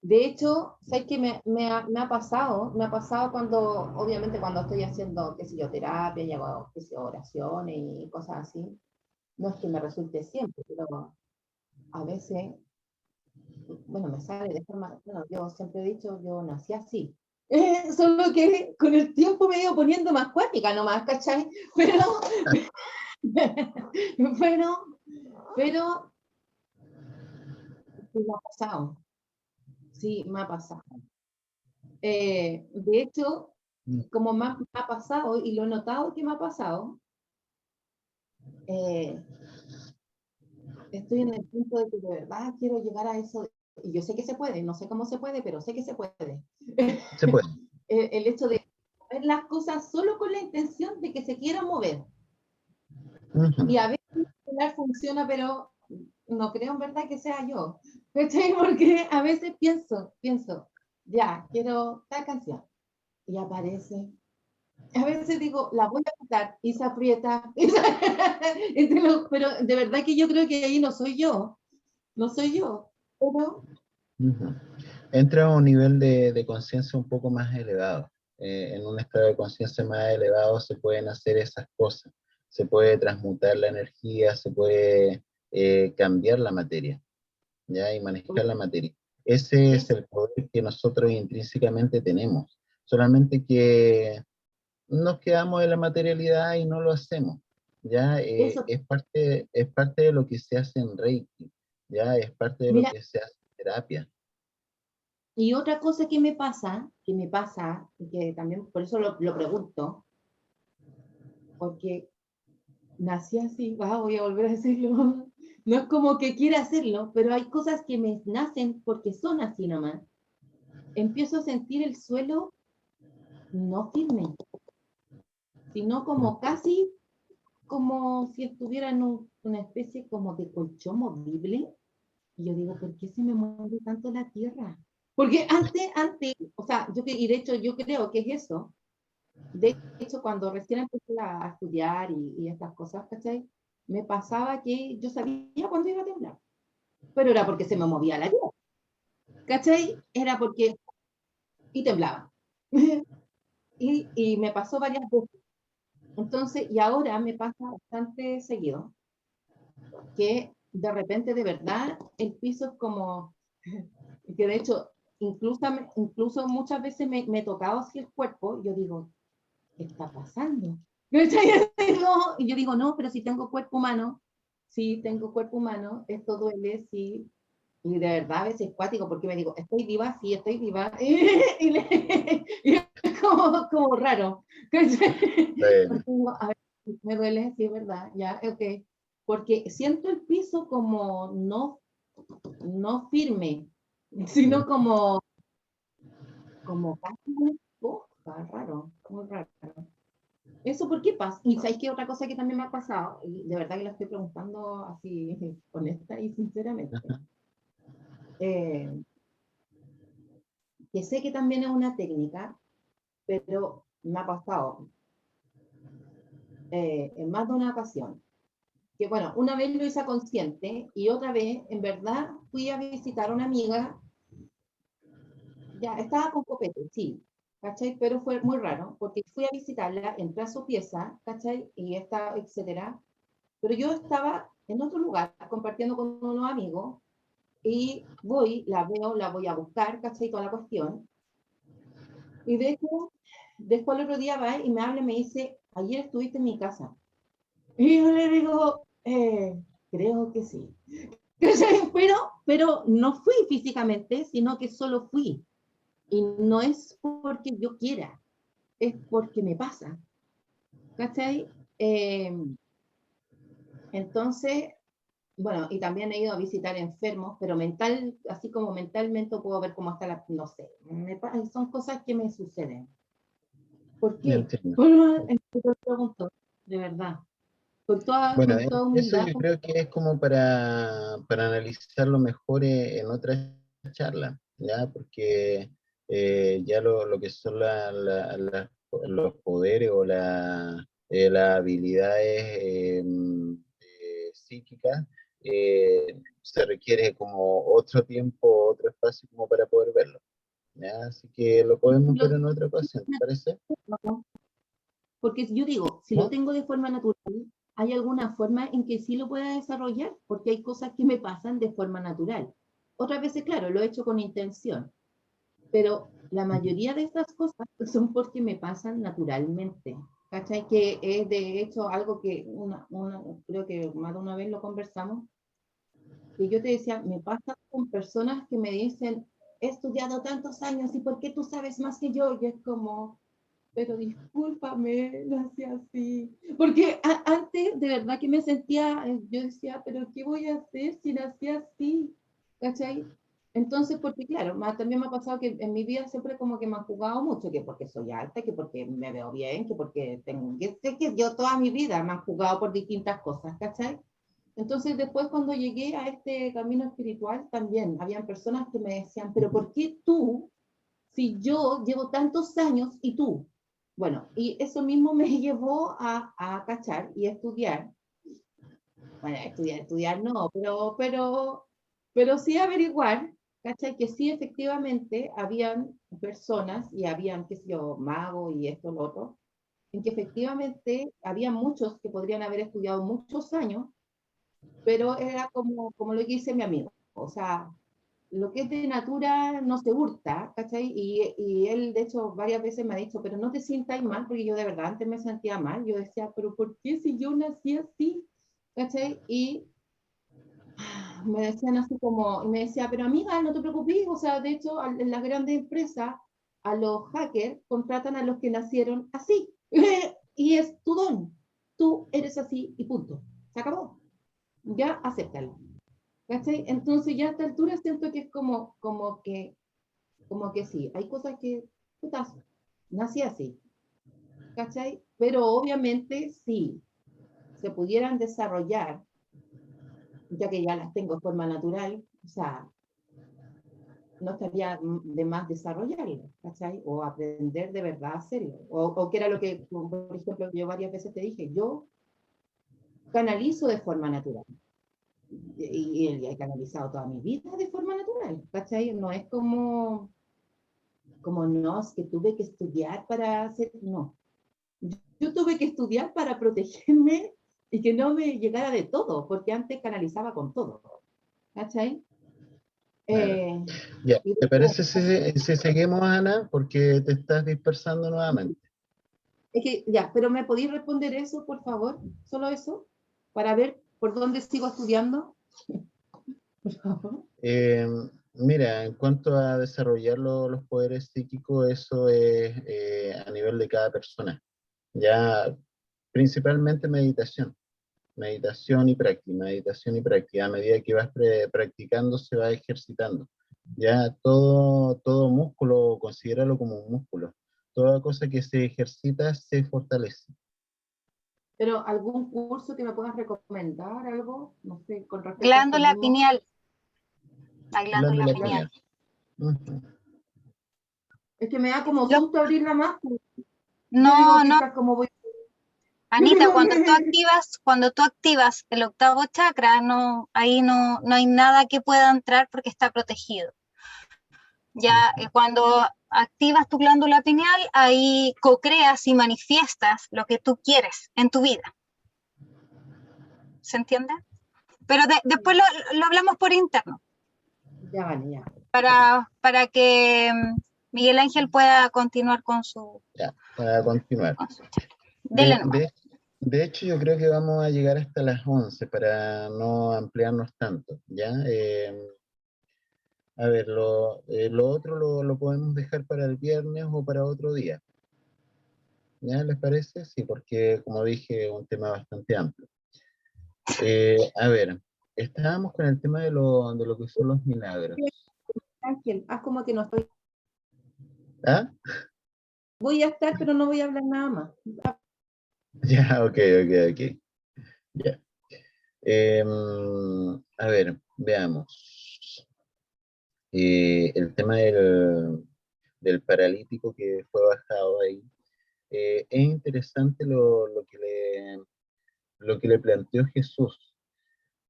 De hecho, ¿sabes qué me ha pasado cuando, obviamente cuando estoy haciendo, qué sé yo, terapia y hago, qué sé yo, oraciones y cosas así? No es que me resulte siempre, pero a veces, bueno, me sale de forma, bueno, yo siempre he dicho, yo nací así. Solo que con el tiempo me he ido poniendo más cuática nomás, ¿cachai? Pero, pero, pero, sí me ha pasado, sí, me ha pasado. De hecho, como me ha pasado, y lo he notado que me ha pasado, eh, estoy en el punto de que de verdad quiero llegar a eso, y yo sé que se puede, no sé cómo se puede, pero sé que se puede. Se puede. El hecho de ver las cosas solo con la intención de que se quieran mover. Ujú. Y a veces funciona, pero no creo en verdad que sea yo. ¿Cachai? Porque a veces pienso, ya, quiero tal canción. Y aparece. A veces digo, la voy a quitar y se aprieta. Pero de verdad que yo creo que ahí no soy yo. No soy yo. Pero, Ujú. Entra a un nivel de conciencia un poco más elevado. En un estado de conciencia más elevado se pueden hacer esas cosas. Se puede transmutar la energía, se puede cambiar la materia, ¿ya? Y manejar la materia. Ese es eso, el poder que nosotros intrínsecamente tenemos. Solamente que nos quedamos en la materialidad y no lo hacemos. ¿Ya? eso. Es parte de lo que se hace en Reiki, ¿ya? Es parte de lo Mira, que se hace en terapia. y otra cosa que me pasa, y que también por eso lo pregunto, porque nací así, voy a volver a decirlo. No es como que quiera hacerlo, pero hay cosas que me nacen porque son así nomás. Empiezo a sentir el suelo no firme, sino como casi como si estuviera en una especie como de colchón movible. Y yo digo, ¿por qué se me mueve tanto la tierra? Porque o sea, y de hecho yo creo que es eso. De hecho, cuando recién empecé a estudiar y estas cosas, ¿cachai? Me pasaba que yo sabía cuándo iba a temblar, pero era porque se me movía la tierra, ¿cachai? Era porque, y temblaba. Y me pasó varias veces. Entonces, y ahora me pasa bastante seguido, que de repente, de verdad, el piso es como, que de hecho, incluso muchas veces me tocaba así el cuerpo, y yo digo, ¿qué está pasando? Y yo digo, no, pero si tengo cuerpo humano, sí tengo cuerpo humano, esto duele, sí. Y de verdad a veces es cuático porque me digo, estoy viva, sí, estoy viva. Y es como raro. Porque Bueno, digo, a ver, me duele, sí, es verdad, ya, ok. Porque siento el piso como no firme, sino como casi una esponja, raro, muy raro. ¿Eso por qué pasa? Y sabéis que otra cosa que también me ha pasado, y de verdad que lo estoy preguntando así, honesta y sinceramente, eh, que sé que también es una técnica, pero me ha pasado en más de una ocasión. Que bueno, una vez lo hice consciente y otra vez, en verdad, fui a visitar a una amiga, ya estaba con copete, sí, ¿cachai? Pero fue muy raro, porque fui a visitarla, entré a su pieza, ¿cachai? Etcétera. Pero yo estaba en otro lugar compartiendo con unos amigos y voy, la veo, la voy a buscar, ¿cachai? Toda la cuestión. Y de hecho, después el otro día va y me habla y me dice, ayer estuviste en mi casa. Y yo le digo, creo que sí. Pero no fui físicamente, sino que solo fui. Y no es porque yo quiera, es porque me pasa. ¿Cachai? Entonces, bueno, y también he ido a visitar enfermos, pero mental, así como mentalmente puedo ver cómo está la, no sé, son cosas que me suceden. ¿Por qué? Entiendo. Bueno, te pregunto, de verdad, Bueno, con toda eso humildad. yo creo que es como para analizarlo mejor en otra charla, ¿ya? Porque ya lo que son los poderes o las habilidades psíquicas, se requiere como otro tiempo, otro espacio como para poder verlo, ¿ya? Así que lo podemos ver Lo- en otra ocasión, ¿te parece? Porque yo digo, si lo ¿No? tengo de forma natural, ¿hay alguna forma en que sí lo pueda desarrollar? Porque hay cosas que me pasan de forma natural. Otras veces, claro, lo he hecho con intención, pero la mayoría de estas cosas son porque me pasan naturalmente. ¿Cachai? Que es de hecho algo que creo que más de una vez lo conversamos, que yo te decía, me pasa con personas que me dicen, he estudiado tantos años y ¿por qué tú sabes más que yo? Y es como, pero discúlpame, nací así. Porque antes de verdad que me sentía, yo decía, pero ¿qué voy a hacer si nací así? ¿Cachai? Entonces, porque claro, también me ha pasado que en mi vida siempre como que me han jugado mucho, que porque soy alta, que porque me veo bien, que porque tengo, que sé que yo toda mi vida me han jugado por distintas cosas, ¿cachai? Entonces después cuando llegué a este camino espiritual también habían personas que me decían, pero ¿por qué tú si yo llevo tantos años y tú? Bueno, y eso mismo me llevó a cachar y a estudiar. Bueno, estudiar no, pero sí averiguar, ¿cachai? Que sí efectivamente habían personas y habían, qué sé yo, magos y esto, lo otro, en que efectivamente había muchos que podrían haber estudiado muchos años, pero era como lo que dice mi amigo, o sea, lo que es de natura no se hurta, ¿cachai? Y él, de hecho, varias veces me ha dicho, pero no te sientas mal, porque yo de verdad antes me sentía mal. Yo decía, pero ¿por qué si yo nací así? ¿Cachai? Y me decían así como, y me decía, pero amiga, no te preocupes, o sea, de hecho, en las grandes empresas, a los hackers contratan a los que nacieron así. Y es tu don. Tú eres así y punto. Se acabó. Ya acéptalo. ¿Cachai? Entonces ya a esta altura siento que es como que sí, hay cosas que, putas, nací así, ¿cachai? Pero obviamente sí, se pudieran desarrollar, ya que ya las tengo de forma natural, o sea, no estaría de más desarrollarlo, ¿cachai? O aprender de verdad a hacerlo. O que era lo que, por ejemplo, yo varias veces te dije, yo canalizo de forma natural. Y he canalizado toda mi vida de forma natural, ¿cachai? No es como no, es que tuve que estudiar para hacer, no. Yo tuve que estudiar para protegerme y que no me llegara de todo, porque antes canalizaba con todo, ¿cachai? Claro. Eh, Ya, y ¿te parece si seguimos, Ana? Porque te estás dispersando nuevamente. es que, ya, pero ¿me podéis responder eso, por favor? Solo eso, para ver por dónde sigo estudiando, por favor. Eh, Mira, en cuanto a desarrollar los poderes psíquicos, eso es a nivel de cada persona. Ya, principalmente meditación y práctica, meditación y práctica. A medida que vas practicando, se va ejercitando. Ya todo músculo, considéralo como un músculo. Toda cosa que se ejercita se fortalece. Pero algún curso que me puedas recomendar, algo, no sé, con respecto a esto Glándula mismo. pineal, la glándula Glándula pineal. pineal. Ujú. Es que me da como Lo- susto abrirla más. Yo digo, no, no, quizás como voy. Anita, cuando tú activas el octavo chakra, no, ahí no hay nada que pueda entrar porque está protegido. Ya cuando activas tu glándula pineal, ahí co-creas y manifiestas lo que tú quieres en tu vida. ¿Se entiende? Pero después lo hablamos por interno. Ya vale, ya. para que Miguel Ángel pueda continuar con su... Ya, para continuar. Dele De, nomás. de, de hecho, yo creo que vamos a llegar hasta las 11 para no ampliarnos tanto, ¿ya? A ver, lo otro lo podemos dejar para el viernes o para otro día, ¿ya? ¿Les parece? Sí, porque como dije, es un tema bastante amplio. A ver, estábamos con el tema de lo que son los milagros. Ángel, haz como que no estoy. ¿Ah? Voy a estar, pero no voy a hablar nada más. Ya, ok. Ya. A ver, veamos. El tema del paralítico que fue bajado ahí. Es interesante lo que le planteó Jesús.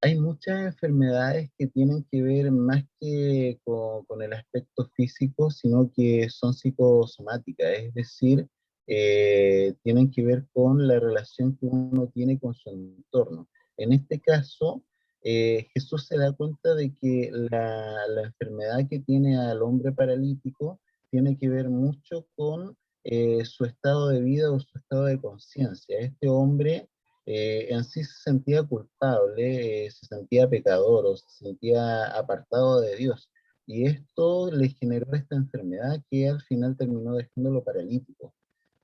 Hay muchas enfermedades que tienen que ver más que con el aspecto físico, sino que son psicosomáticas, es decir, tienen que ver con la relación que uno tiene con su entorno. En este caso, Jesús se da cuenta de que la enfermedad que tiene al hombre paralítico tiene que ver mucho con su estado de vida o su estado de conciencia. Este hombre en sí se sentía culpable, se sentía pecador o se sentía apartado de Dios. Y esto le generó esta enfermedad que al final terminó dejándolo paralítico.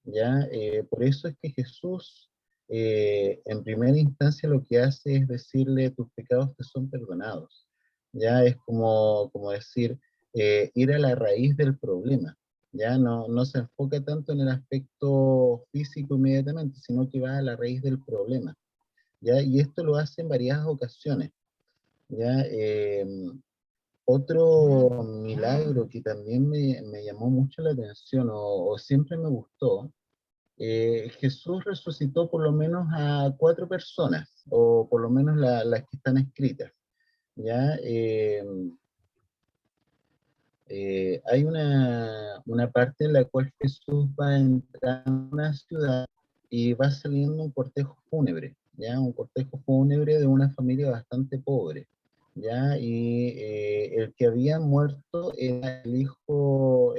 ¿Ya? Por eso es que Jesús, en primera instancia, lo que hace es decirle, tus pecados te son perdonados. ¿Ya? Es como decir, ir a la raíz del problema. Ya no se enfoca tanto en el aspecto físico inmediatamente, sino que va a la raíz del problema. ¿Ya? Y esto lo hace en varias ocasiones. ¿Ya? Otro milagro que también me llamó mucho la atención o siempre me gustó, Jesús resucitó por lo menos a 4 personas, o por lo menos las que están escritas. ¿Ya? Hay una parte en la cual Jesús va entrando a una ciudad y va saliendo un cortejo fúnebre, ¿ya? Un cortejo fúnebre de una familia bastante pobre, ¿ya? Y el que había muerto era el hijo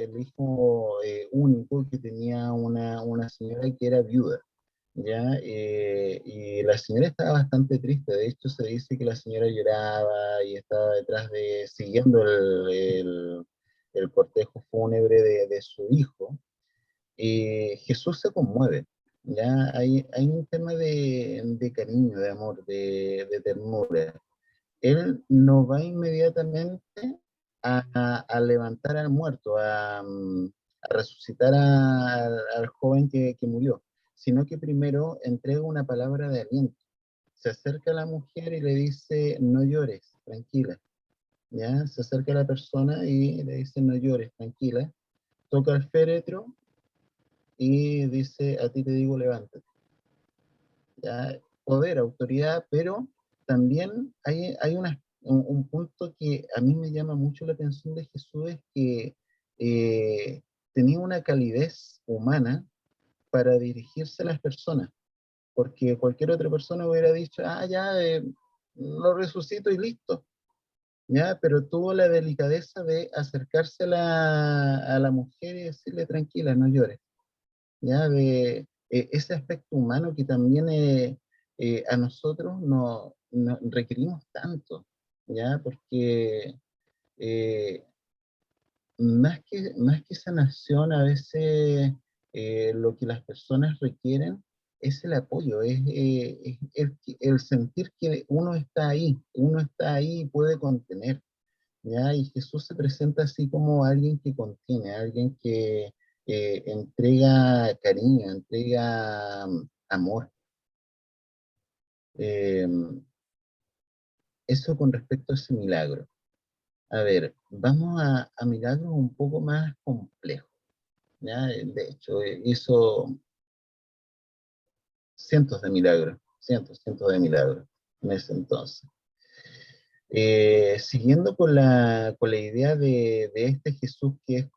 único que tenía una señora que era viuda, ¿ya? Y la señora estaba bastante triste, de hecho se dice que la señora lloraba y estaba detrás siguiendo el cortejo fúnebre de su hijo. Jesús se conmueve, ¿ya? Hay un tema de cariño, de amor, de ternura. Él no va inmediatamente a levantar al muerto, a resucitar al joven que murió, sino que primero entrega una palabra de aliento. Se acerca a la mujer y le dice, no llores, tranquila. ¿Ya? Se acerca a la persona y le dice, no llores, tranquila. Toca el féretro y dice, a ti te digo, levántate. ¿Ya? Poder, autoridad, pero también hay un punto que a mí me llama mucho la atención de Jesús, es que eh, tenía una calidez humana para dirigirse a las personas, porque cualquier otra persona hubiera dicho, ya, lo resucito y listo, ¿ya? Pero tuvo la delicadeza de acercarse a la mujer y decirle, tranquila, no llores, ¿ya? De ese aspecto humano que también a nosotros no requerimos tanto, ¿ya? Porque eh, más que sanación, a veces lo que las personas requieren es el apoyo, es el sentir que uno está ahí y puede contener, ¿ya? Y Jesús se presenta así como alguien que contiene, alguien que entrega cariño, entrega amor. Eh, Eso con respecto a ese milagro. A ver, vamos a milagros un poco más complejos, ¿ya? De hecho, hizo cientos de milagros en ese entonces. Siguiendo con la idea de este Jesús que es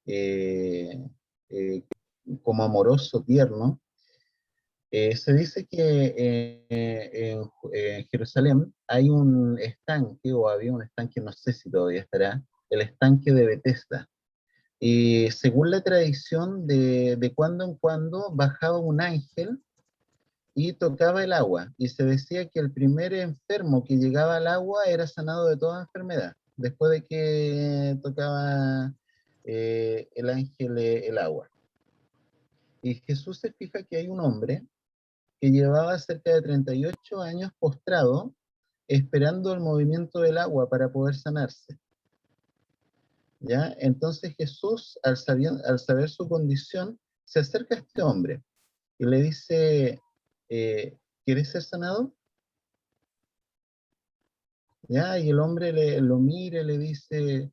eh, eh, como amoroso, tierno, Se dice que en Jerusalén hay un estanque, o había un estanque, no sé si todavía estará, el estanque de Betesda. Y según la tradición, de cuando en cuando bajaba un ángel y tocaba el agua. Y se decía que el primer enfermo que llegaba al agua era sanado de toda enfermedad, después de que tocaba el ángel el agua. Y Jesús se fija que hay un hombre que llevaba cerca de 38 años postrado, esperando el movimiento del agua para poder sanarse. ¿Ya? Entonces Jesús, al saber su condición, se acerca a este hombre y le dice, ¿quieres ser sanado? ¿Ya? Y el hombre lo mira y le dice,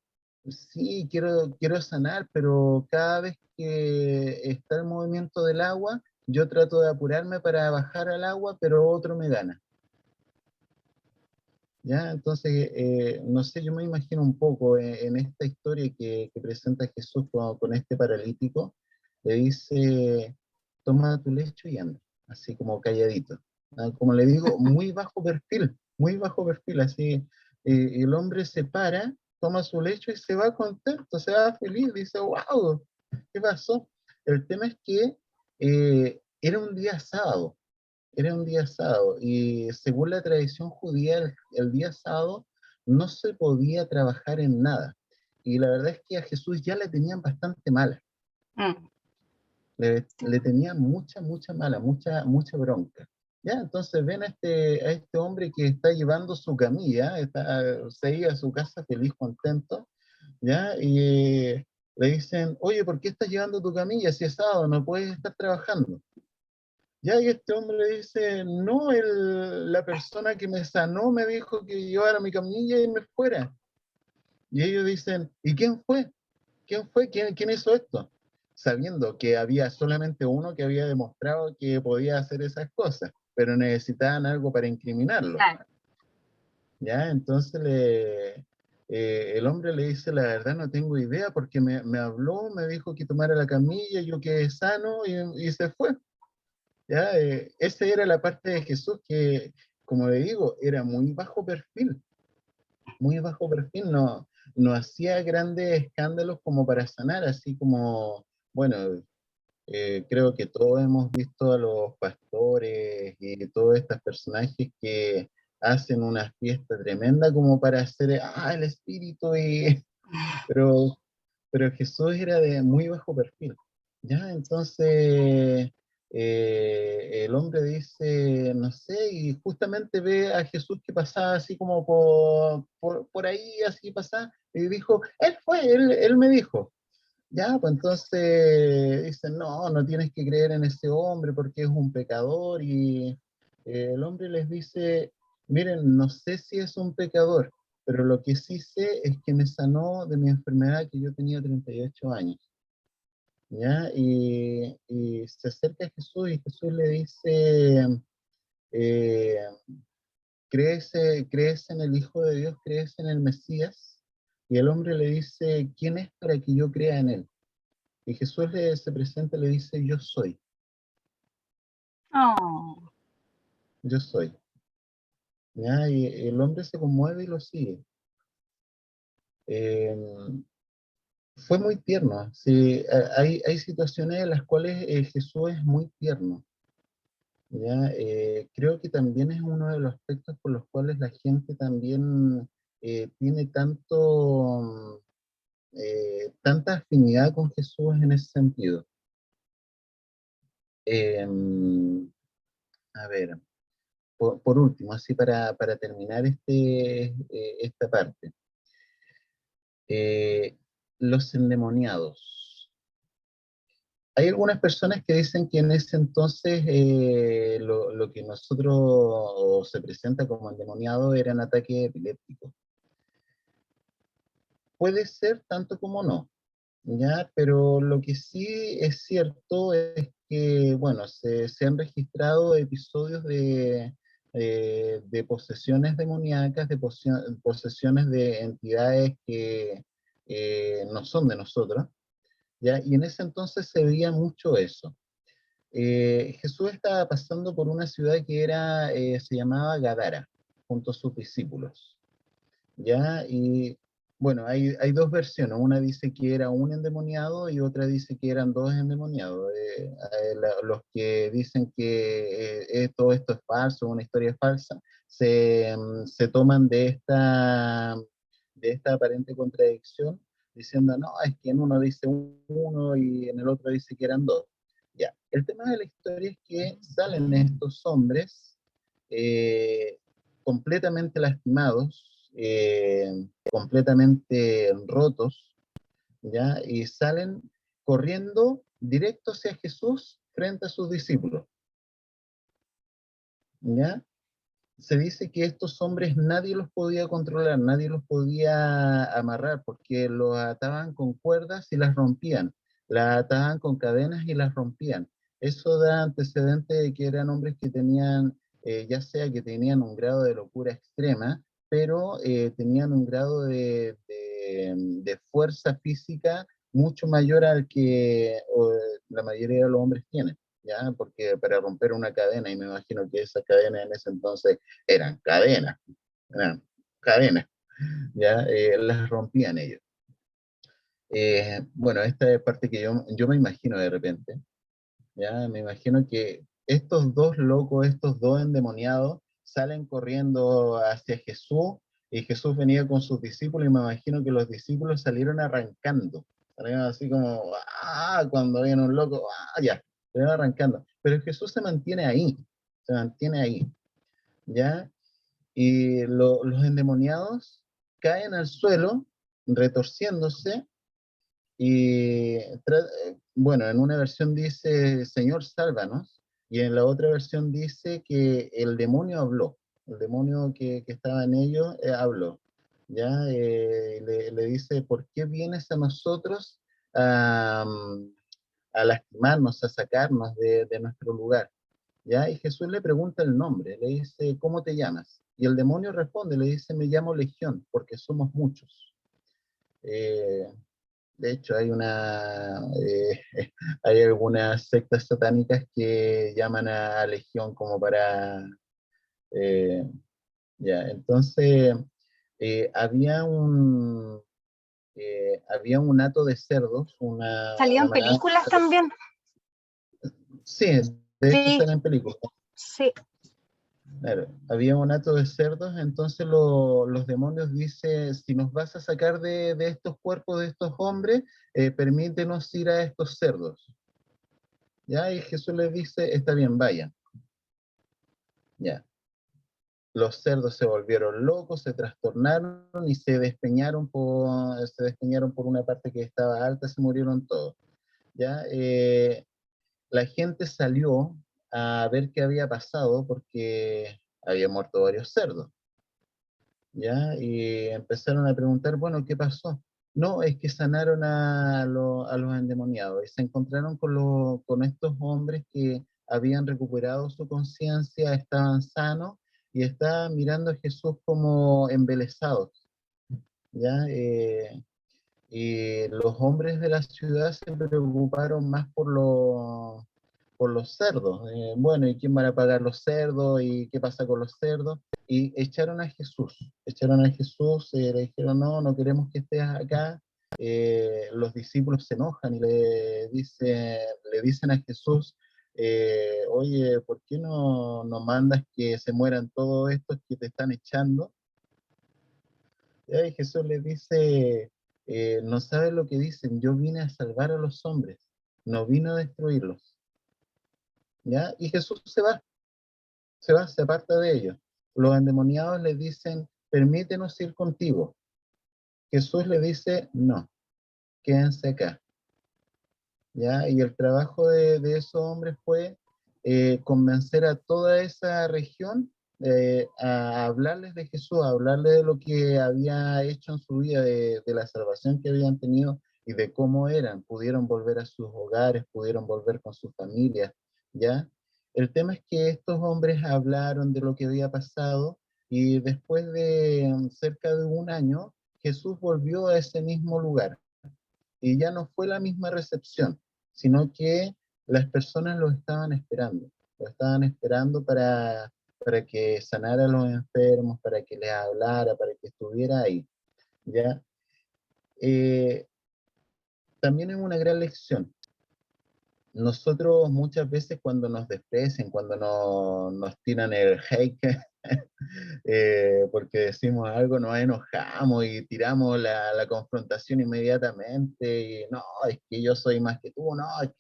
sí, quiero sanar, pero cada vez que está el movimiento del agua, yo trato de apurarme para bajar al agua, pero otro me gana. ¿Ya? Entonces, no sé, yo me imagino un poco en esta historia que presenta Jesús con este paralítico, le dice, toma tu lecho y anda, así como calladito. ¿Ah? Como le digo, muy bajo perfil, así. El hombre se para, toma su lecho y se va contento, se va feliz, dice, wow, ¿qué pasó? El tema es que era un día sábado. Era un día sábado y según la tradición judía, el día sábado no se podía trabajar en nada. Y la verdad es que a Jesús ya le tenían bastante mala. Mm. Le tenían mucha mala, mucha bronca. Ya, entonces ven a este hombre que está llevando su camilla, se iba a su casa feliz, contento, ¿ya? Y le dicen, oye, ¿por qué estás llevando tu camilla si es sábado? No puedes estar trabajando. Ya, y este hombre le dice, no, la persona que me sanó me dijo que llevara mi camilla y me fuera. Y ellos dicen, ¿y quién fue? ¿Quién fue? ¿Quién hizo esto? Sabiendo que había solamente uno que había demostrado que podía hacer esas cosas, pero necesitaban algo para incriminarlo. Claro. Ya, entonces el hombre le dice, la verdad no tengo idea porque me habló, me dijo que tomara la camilla, yo quedé sano y se fue. ¿Ya? Esa era la parte de Jesús que, como le digo, era muy bajo perfil, no hacía grandes escándalos como para sanar, así como, bueno, creo que todos hemos visto a los pastores y todos estos personajes que hacen una fiesta tremenda como para hacer, el espíritu, pero, pero Jesús era de muy bajo perfil. ¿Ya? Entonces, el hombre dice, no sé, y justamente ve a Jesús que pasaba así como por ahí, así pasaba, y dijo, él me dijo. Ya, pues entonces dicen, no tienes que creer en ese hombre porque es un pecador, y el hombre les dice, miren, no sé si es un pecador, pero lo que sí sé es que me sanó de mi enfermedad que yo tenía 38 años. ¿Ya? Y se acerca a Jesús y Jesús le dice, eh, ¿crees en el Hijo de Dios? ¿Crees en el Mesías? Y el hombre le dice, ¿quién es para que yo crea en él? Y Jesús se presenta y le dice, yo soy, Oh. yo soy. ¿Ya? Y el hombre se conmueve y lo sigue. Eh, Fue muy tierno. Sí, hay situaciones en las cuales Jesús es muy tierno. ¿Ya? Creo que también es uno de los aspectos por los cuales la gente también tiene tanta afinidad con Jesús en ese sentido. Eh, a ver, por último, así para terminar esta parte. Eh, los endemoniados. Hay algunas personas que dicen que en ese entonces lo que nosotros se presenta como endemoniado eran ataques epilépticos. Puede ser tanto como no, ¿ya? Pero lo que sí es cierto es que, bueno, se han registrado episodios de posesiones demoníacas, de posesiones de entidades que no son de nosotros, ¿ya? Y en ese entonces se veía mucho eso. Jesús estaba pasando por una ciudad que era, se llamaba Gadara, junto a sus discípulos, ¿ya? Y bueno, hay dos versiones, una dice que era un endemoniado y otra dice que eran dos endemoniados. Los que dicen que todo esto es falso, una historia falsa, se toman de esta aparente contradicción, diciendo, no, es que en uno dice uno y en el otro dice que eran dos. Ya, el tema de la historia es que salen estos hombres eh, completamente lastimados, completamente rotos, ¿ya? Y salen corriendo directo hacia Jesús frente a sus discípulos, ¿ya? Se dice que estos hombres nadie los podía controlar, nadie los podía amarrar, porque los ataban con cuerdas y las rompían, las ataban con cadenas y las rompían. Eso da antecedente de que eran hombres que tenían, ya sea que tenían un grado de locura extrema, pero tenían un grado de fuerza física mucho mayor al que la mayoría de los hombres tienen. ¿Ya? Porque para romper una cadena, y me imagino que esas cadenas en ese entonces eran cadenas, ¿ya? Las rompían ellos. Bueno, esta es parte que yo me imagino de repente, ¿ya? Me imagino que estos dos locos, estos dos endemoniados, salen corriendo hacia Jesús, y Jesús venía con sus discípulos, y me imagino que los discípulos salieron arrancando, salieron así como, cuando viene un loco, ya, salieron arrancando, pero Jesús se mantiene ahí, ¿ya? Y los endemoniados caen al suelo, retorciéndose, y bueno, en una versión dice, Señor, sálvanos, y en la otra versión dice que el demonio habló, el demonio que estaba en ellos habló, ¿ya? Le dice, ¿por qué vienes a nosotros a, a lastimarnos, a sacarnos de nuestro lugar? ¿Ya? Y Jesús le pregunta el nombre, le dice, ¿cómo te llamas? Y el demonio responde, le dice, me llamo Legión, porque somos muchos. Eh, de hecho, hay algunas sectas satánicas que llaman a Legión como para, eh, ya, entonces, eh, había un, había un hato de cerdos, una Salían manada, películas también. sí, de hecho Sí, salen en películas. sí. Claro, había un hato de cerdos, entonces los demonios dicen, si nos vas a sacar de estos cuerpos de estos hombres, permítenos ir a estos cerdos. ¿Ya? Y Jesús les dice, está bien, vayan. Ya. Los cerdos se volvieron locos, se trastornaron y se despeñaron por una parte que estaba alta, se murieron todos. ¿Ya? La gente salió a ver qué había pasado porque había muerto varios cerdos. ¿Ya? Y empezaron a preguntar, bueno, ¿qué pasó? No, es que sanaron a los endemoniados y se encontraron con estos hombres que habían recuperado su conciencia, estaban sanos y estaban mirando a Jesús como embelesados, ¿ya? Y los hombres de la ciudad se preocuparon más por los cerdos. Bueno, ¿y quién van a pagar los cerdos? ¿Y qué pasa con los cerdos? Y echaron a Jesús, le dijeron, no, no queremos que estés acá. Los discípulos se enojan y le dicen a Jesús, oye, ¿por qué no mandas que se mueran todos estos que te están echando? Y Jesús les dice, no saben lo que dicen, yo vine a salvar a los hombres, no vine a destruirlos. ¿Ya? Y Jesús se aparta de ellos. Los endemoniados les dicen, permítenos ir contigo. Jesús les dice, no, quédense acá. ¿Ya? Y el trabajo de esos hombres fue convencer a toda esa región a hablarles de Jesús, a hablarles de lo que había hecho en su vida, de la salvación que habían tenido y de cómo eran. Pudieron volver a sus hogares, pudieron volver con sus familias, ¿ya? El tema es que estos hombres hablaron de lo que había pasado y después de cerca de un año, Jesús volvió a ese mismo lugar y ya no fue la misma recepción, sino que las personas lo estaban esperando para que sanara a los enfermos, para que les hablara, para que estuviera ahí, ¿ya? También es una gran lección. Nosotros muchas veces cuando nos desprecian, cuando nos tiran el hate, porque decimos algo, nos enojamos y tiramos la confrontación inmediatamente, y no, es que yo soy más que tú, no, es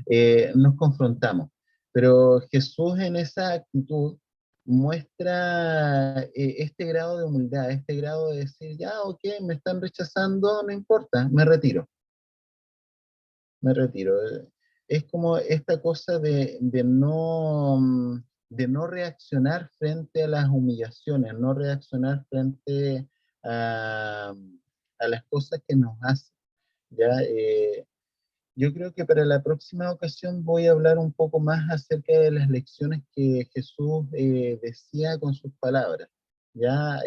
que nos confrontamos. Pero Jesús en esa actitud muestra este grado de humildad, este grado de decir, ya, ok, me están rechazando, no importa, me retiro. Es como esta cosa de no reaccionar frente a las humillaciones, no reaccionar frente a, a las cosas que nos hacen. ¿Ya? Yo creo que para la próxima ocasión voy a hablar un poco más acerca de las lecciones que Jesús decía con sus palabras, ya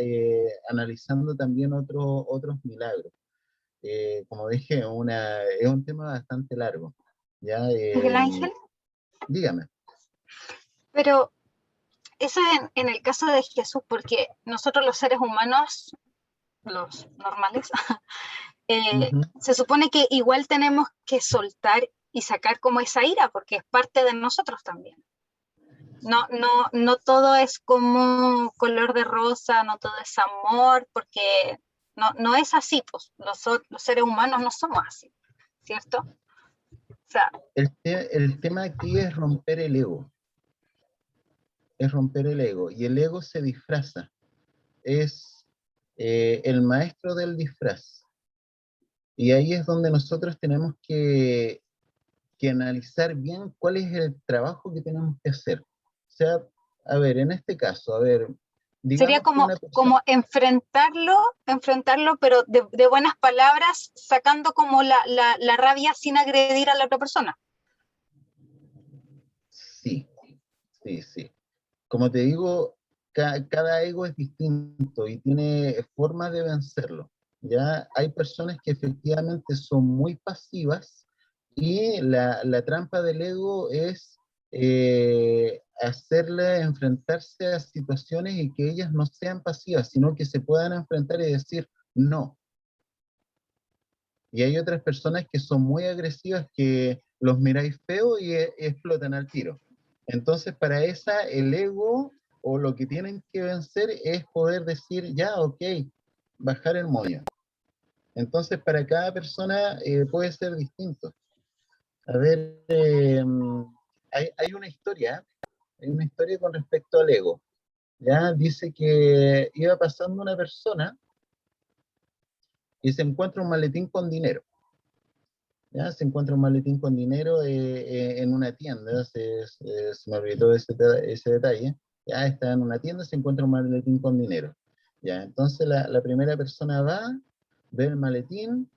analizando también otros milagros. Como dije, es un tema bastante largo. ¿Ya? Miguel Ángel, Dígame. pero eso es en el caso de Jesús, porque nosotros los seres humanos, los normales, se supone que igual tenemos que soltar y sacar como esa ira, porque es parte de nosotros también. No todo es como color de rosa, no todo es amor, porque no es así, pues los seres humanos no somos así, ¿cierto? O sea, El tema aquí es romper el ego. Es romper el ego. Y el ego se disfraza. Es el maestro del disfraz. Y ahí es donde nosotros tenemos que analizar bien cuál es el trabajo que tenemos que hacer. O sea, a ver, en este caso, sería digamos como, como enfrentarlo, pero de buenas palabras, sacando como la rabia sin agredir a la otra persona. Sí. Como te digo, cada ego es distinto y tiene formas de vencerlo. ¿Ya? Hay personas que efectivamente son muy pasivas y la trampa del ego es hacerle enfrentarse a situaciones y que ellas no sean pasivas, sino que se puedan enfrentar y decir no. Y hay otras personas que son muy agresivas que los miráis feo y explotan al tiro. Entonces, para esa, el ego o lo que tienen que vencer es poder decir, ya, ok, bajar el moño. Entonces, para cada persona puede ser distinto. A ver, hay una historia con respecto al ego. Ya dice que iba pasando una persona y se encuentra un maletín con dinero. ¿Ya? Se encuentra un maletín con dinero en una tienda, se me olvidó ese detalle. Ya está en una tienda, se encuentra un maletín con dinero. Ya, entonces la primera persona va, ve el maletín,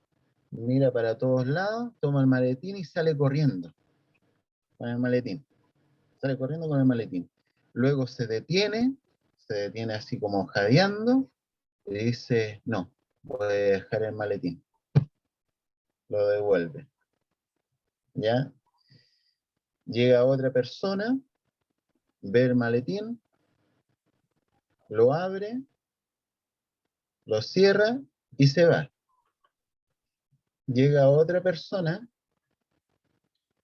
mira para todos lados, toma el maletín y sale corriendo con el maletín. Sale corriendo con el maletín. Luego se detiene así como jadeando, y dice, no, voy a dejar el maletín. Lo devuelve. ¿Ya? Llega otra persona, ve el maletín, lo abre, lo cierra y se va. Llega otra persona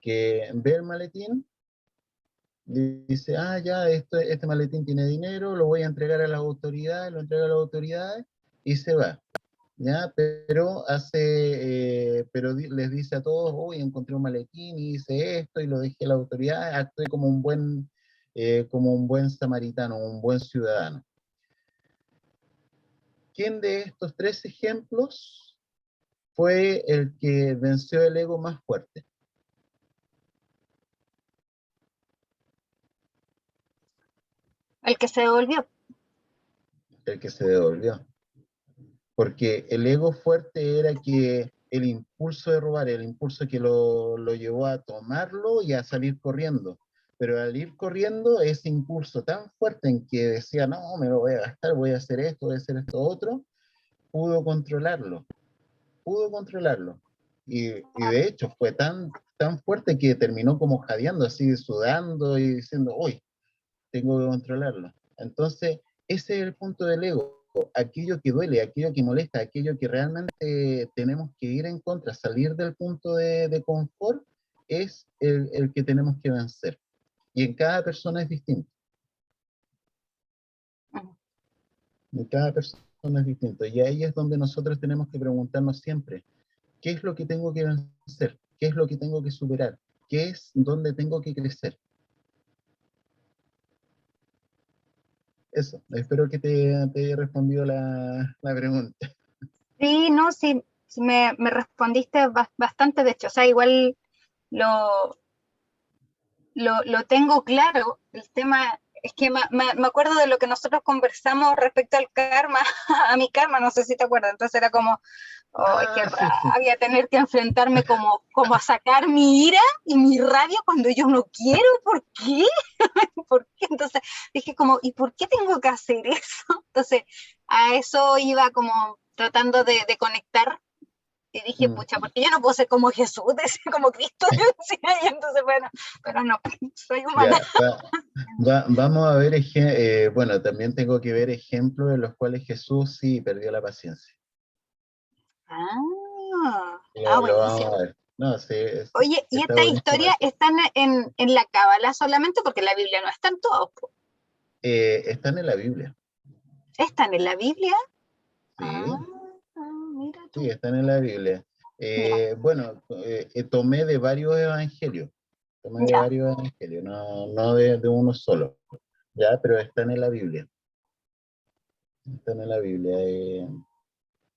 que ve el maletín, dice, ah, ya, este maletín tiene dinero, lo voy a entregar a las autoridades, lo entrega a las autoridades y se va. ¿Ya? Pero les dice a todos, hoy encontré un maletín y hice esto y lo dejé a la autoridad, actué como un buen samaritano, un buen ciudadano. ¿Quién de estos tres ejemplos fue el que venció el ego más fuerte? El que se devolvió. El que se devolvió. Porque el ego fuerte era que el impulso de robar, el impulso que lo llevó a tomarlo y a salir corriendo. Pero al ir corriendo, ese impulso tan fuerte en que decía, no, me lo voy a gastar, voy a hacer esto otro, pudo controlarlo. Y de hecho fue tan tan fuerte que terminó como jadeando, así sudando y diciendo, uy, tengo que controlarlo. Entonces, ese es el punto del ego, aquello que duele, aquello que molesta, aquello que realmente tenemos que ir en contra, salir del punto de confort, es el que tenemos que vencer. Y en cada persona es distinto. En cada persona es distinto. Y ahí es donde nosotros tenemos que preguntarnos siempre, ¿qué es lo que tengo que vencer? ¿Qué es lo que tengo que superar? ¿Qué es donde tengo que crecer? Eso, espero que te haya respondido la pregunta. Sí, no, sí, sí me respondiste bastante, de hecho, o sea, igual lo, lo tengo claro. El tema es que me acuerdo de lo que nosotros conversamos respecto al karma, a mi karma, no sé si te acuerdas, entonces era como, oh, qué Sí, sí. rabia tener que enfrentarme como a sacar mi ira y mi rabia cuando yo no quiero. ¿Por qué? ¿Por qué? Entonces dije como, ¿y por qué tengo que hacer eso? Entonces a eso iba como tratando de conectar y dije, Mm. pucha, porque yo no puedo ser como Jesús, decir como Cristo, decía, y entonces bueno, pero no, soy humana. Ya, vamos a ver, bueno, también tengo que ver ejemplos en los cuales Jesús sí perdió la paciencia. Lo vamos Buenísimo. a ver. No, sí, Oye, ¿y está estas buenísimo historias eso. están en la Cábala solamente? Porque la Biblia no están todos, po. Están en la Biblia, ¿Están en la Biblia? Ah, sí, mira sí, tú. están en la Biblia. Ya, Bueno, tomé de varios evangelios, ya. no de uno solo, ya, pero están en la Biblia, están en la Biblia.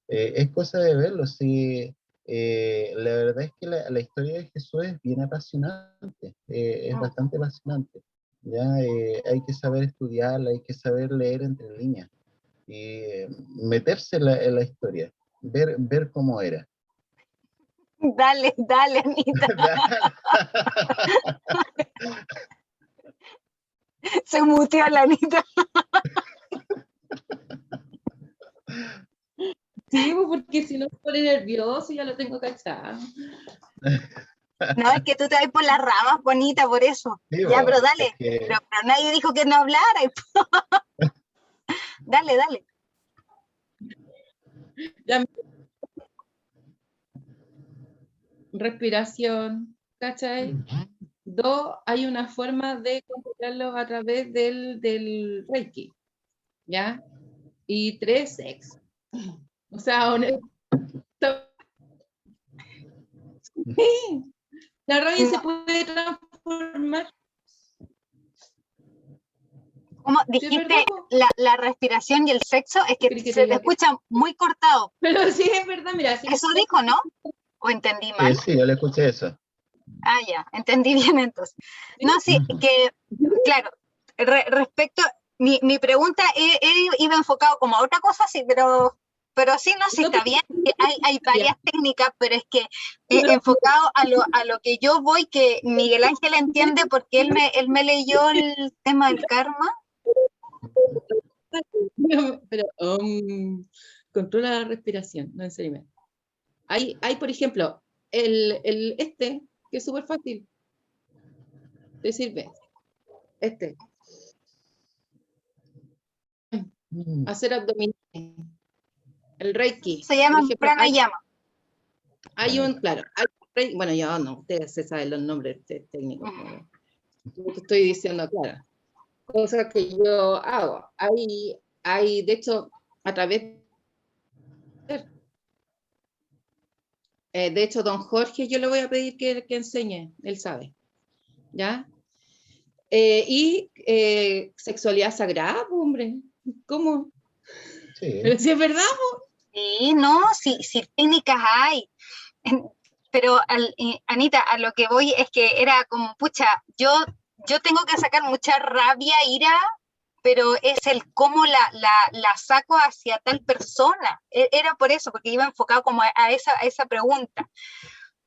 Es cosa de verlo, sí. La verdad es que la historia de Jesús es bien apasionante, es Mm. bastante apasionante. Ya, hay que saber estudiarla, hay que saber leer entre líneas y meterse en la historia, ver cómo era. Dale, dale, Anita. Se muteó la Anita. Sí, pues, porque si no se pone nervioso, ya lo tengo cachado. No, es que tú te vas por las ramas, bonita, por eso. Sí, Ya, pero es dale. que Pero nadie dijo que no hablara. Dale, dale. Ya, respiración, ¿cachai? Dos, hay una forma de controlarlo a través del Reiki, ¿ya? Y tres, sexo. O sea, honestamente, la rabia se No, puede transformar. ¿cómo ¿Sí es verdad, dijiste po? la respiración y el sexo? Es ¿Qué que crees que te se te diga que? escucha muy cortado. Pero sí es verdad, mira, si Eso dijo, ¿no? ¿O entendí mal? sí, yo le escuché eso. Ah, ya, entendí bien entonces. No, sí, Ujú. que, claro, respecto, mi pregunta iba enfocado como a otra cosa, sí, pero sí, no, sí, no te está bien, que hay ya, varias técnicas, pero es que pero enfocado a lo que yo voy, que Miguel Ángel entiende porque él me leyó el tema del karma. pero controla la respiración, no en serio. Hay, por ejemplo, que es súper fácil, te sirve. Mm. Hacer abdominales, el Reiki, Se por llama ejemplo, pranayama. claro, bueno, yo no, ustedes se saben los nombres técnicos, Ujú. yo te estoy diciendo, claro, cosas que yo hago. De hecho, a través, de hecho, don Jorge, yo le voy a pedir que enseñe, él sabe, ¿ya? Sexualidad sagrada, hombre, ¿cómo? Sí, Pero si es verdad, Sí, no, sí, sí, técnicas hay. Pero Anita, a lo que voy es que era como, pucha, yo tengo que sacar mucha rabia, ira, pero es el cómo la saco hacia tal persona. Era por eso, porque iba enfocado como a esa pregunta.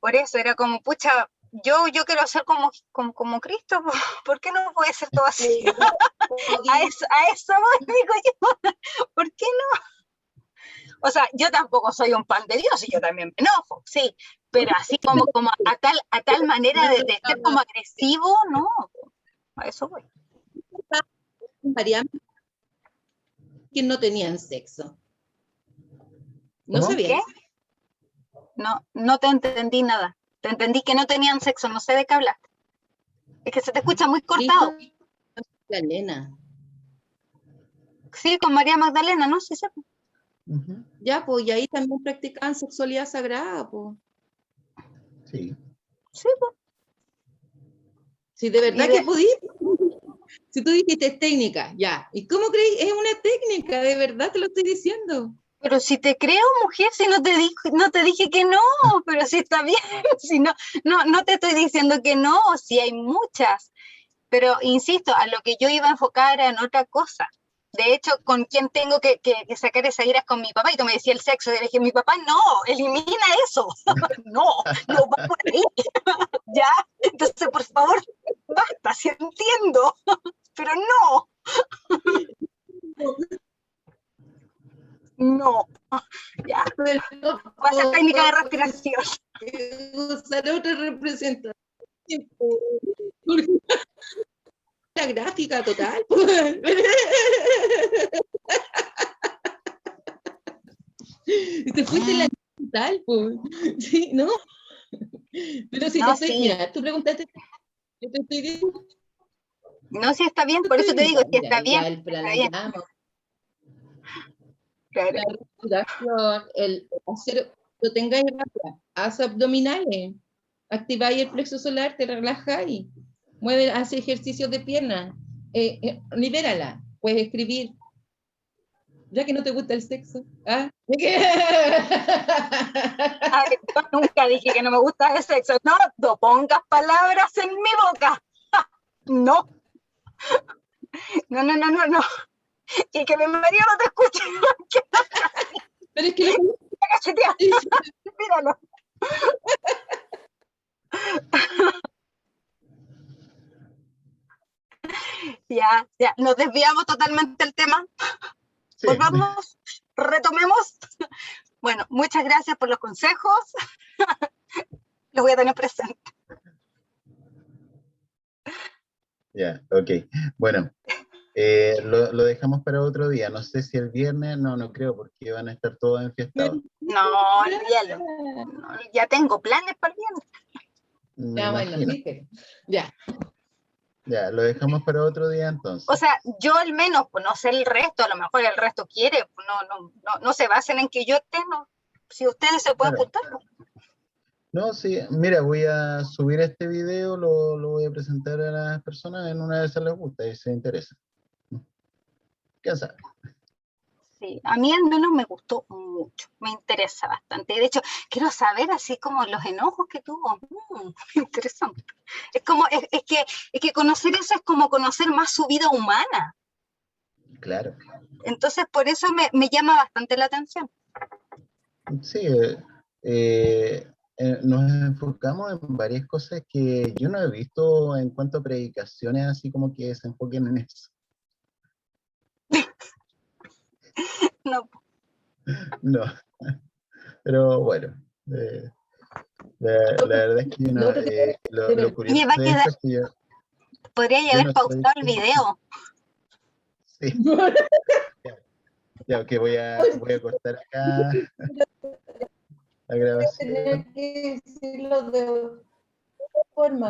Por eso era como, pucha, yo quiero ser como Cristo, ¿por qué no puede ser todo así? A eso voy, digo yo, ¿por qué no? O sea, yo tampoco soy un pan de Dios y yo también me enojo, sí, pero así como a tal manera de ser como agresivo, no, a eso voy. María, que no tenían sexo. ¿No ¿Cómo? sabías? No te entendí nada. Te entendí que no tenían sexo, no sé de qué hablaste. Es que se te escucha muy cortado. La nena. Sí, con María Magdalena, ¿no? Sí, sé. Ujú. Ya, pues, y ahí también practicaban sexualidad sagrada, pues. Sí. Sí, pues. Si de verdad Y que pudiste. Si tú dijiste es técnica, ya. ¿Y cómo creí? Es una técnica, de verdad te lo estoy diciendo. pero si te creo, mujer, si no te dije que no, pero si está bien, si no te estoy diciendo que no, si hay muchas. Pero insisto, a lo que yo iba a enfocar era en otra cosa. De hecho, con quien tengo que sacar esa ira es con mi papá. Y tú me decías el sexo. Y le dije, mi papá, no, elimina eso. no va por ahí. ya, entonces, por favor, basta, si entiendo. pero no. no. Ya. Va a ser técnica de respiración. Usar otra representación. La gráfica total. Te fuiste en la total, pues. Sí, ¿no? Pero si No, te estoy, sí. mira, tú preguntaste, yo te estoy diciendo. No, si está bien, por eso te digo, si está bien. Ya el Está bien. pranayama, Claro. la respiración, el hacer, lo tengáis rápido, haz abdominales, activáis el plexo solar, te relajáis, mueve, hace ejercicios de pierna, libérala, puedes escribir, ya que no te gusta el sexo. ¿Ah? Ay, yo nunca dije que no me gusta el sexo. No pongas palabras en mi boca. no. No. Y que mi marido no te escuche. Pero es que Míralo. ya, nos desviamos totalmente del tema. Sí. Volvamos, retomemos. Bueno, muchas gracias por los consejos. Los voy a tener presente. Ya, ok. Bueno, lo dejamos para otro día. No sé si el viernes, no creo, porque van a estar todos enfiestados. No, olvídalo. No, ya tengo planes para el viernes. Me ya, bueno, imagino. sí, ya. Ya, lo dejamos para otro día entonces. O sea, yo al menos, pues no sé el resto, a lo mejor el resto quiere, pues no se basen en que yo esté, no. Si ustedes se pueden Claro. juntar. No, sí, mira, voy a subir este video, lo voy a presentar a las personas, en una de esas les gusta y se interesa. ¿Quién sabe? Sí, a mí al menos me gustó mucho, me interesa bastante. Y de hecho, quiero saber así como los enojos que tuvo. Interesante. Es como, es que conocer eso es como conocer más su vida humana. Claro. Entonces, por eso me llama bastante la atención. Sí, nos enfocamos en varias cosas que yo no he visto en cuanto a predicaciones, así como que se enfoquen en eso. No, No, pero bueno, la verdad es que yo no, lo curioso y va a de quedar, esto es que podría yo haber no soy... pausado el video. Sí, ya que voy a cortar acá la grabación. Tener que decirlo de forma.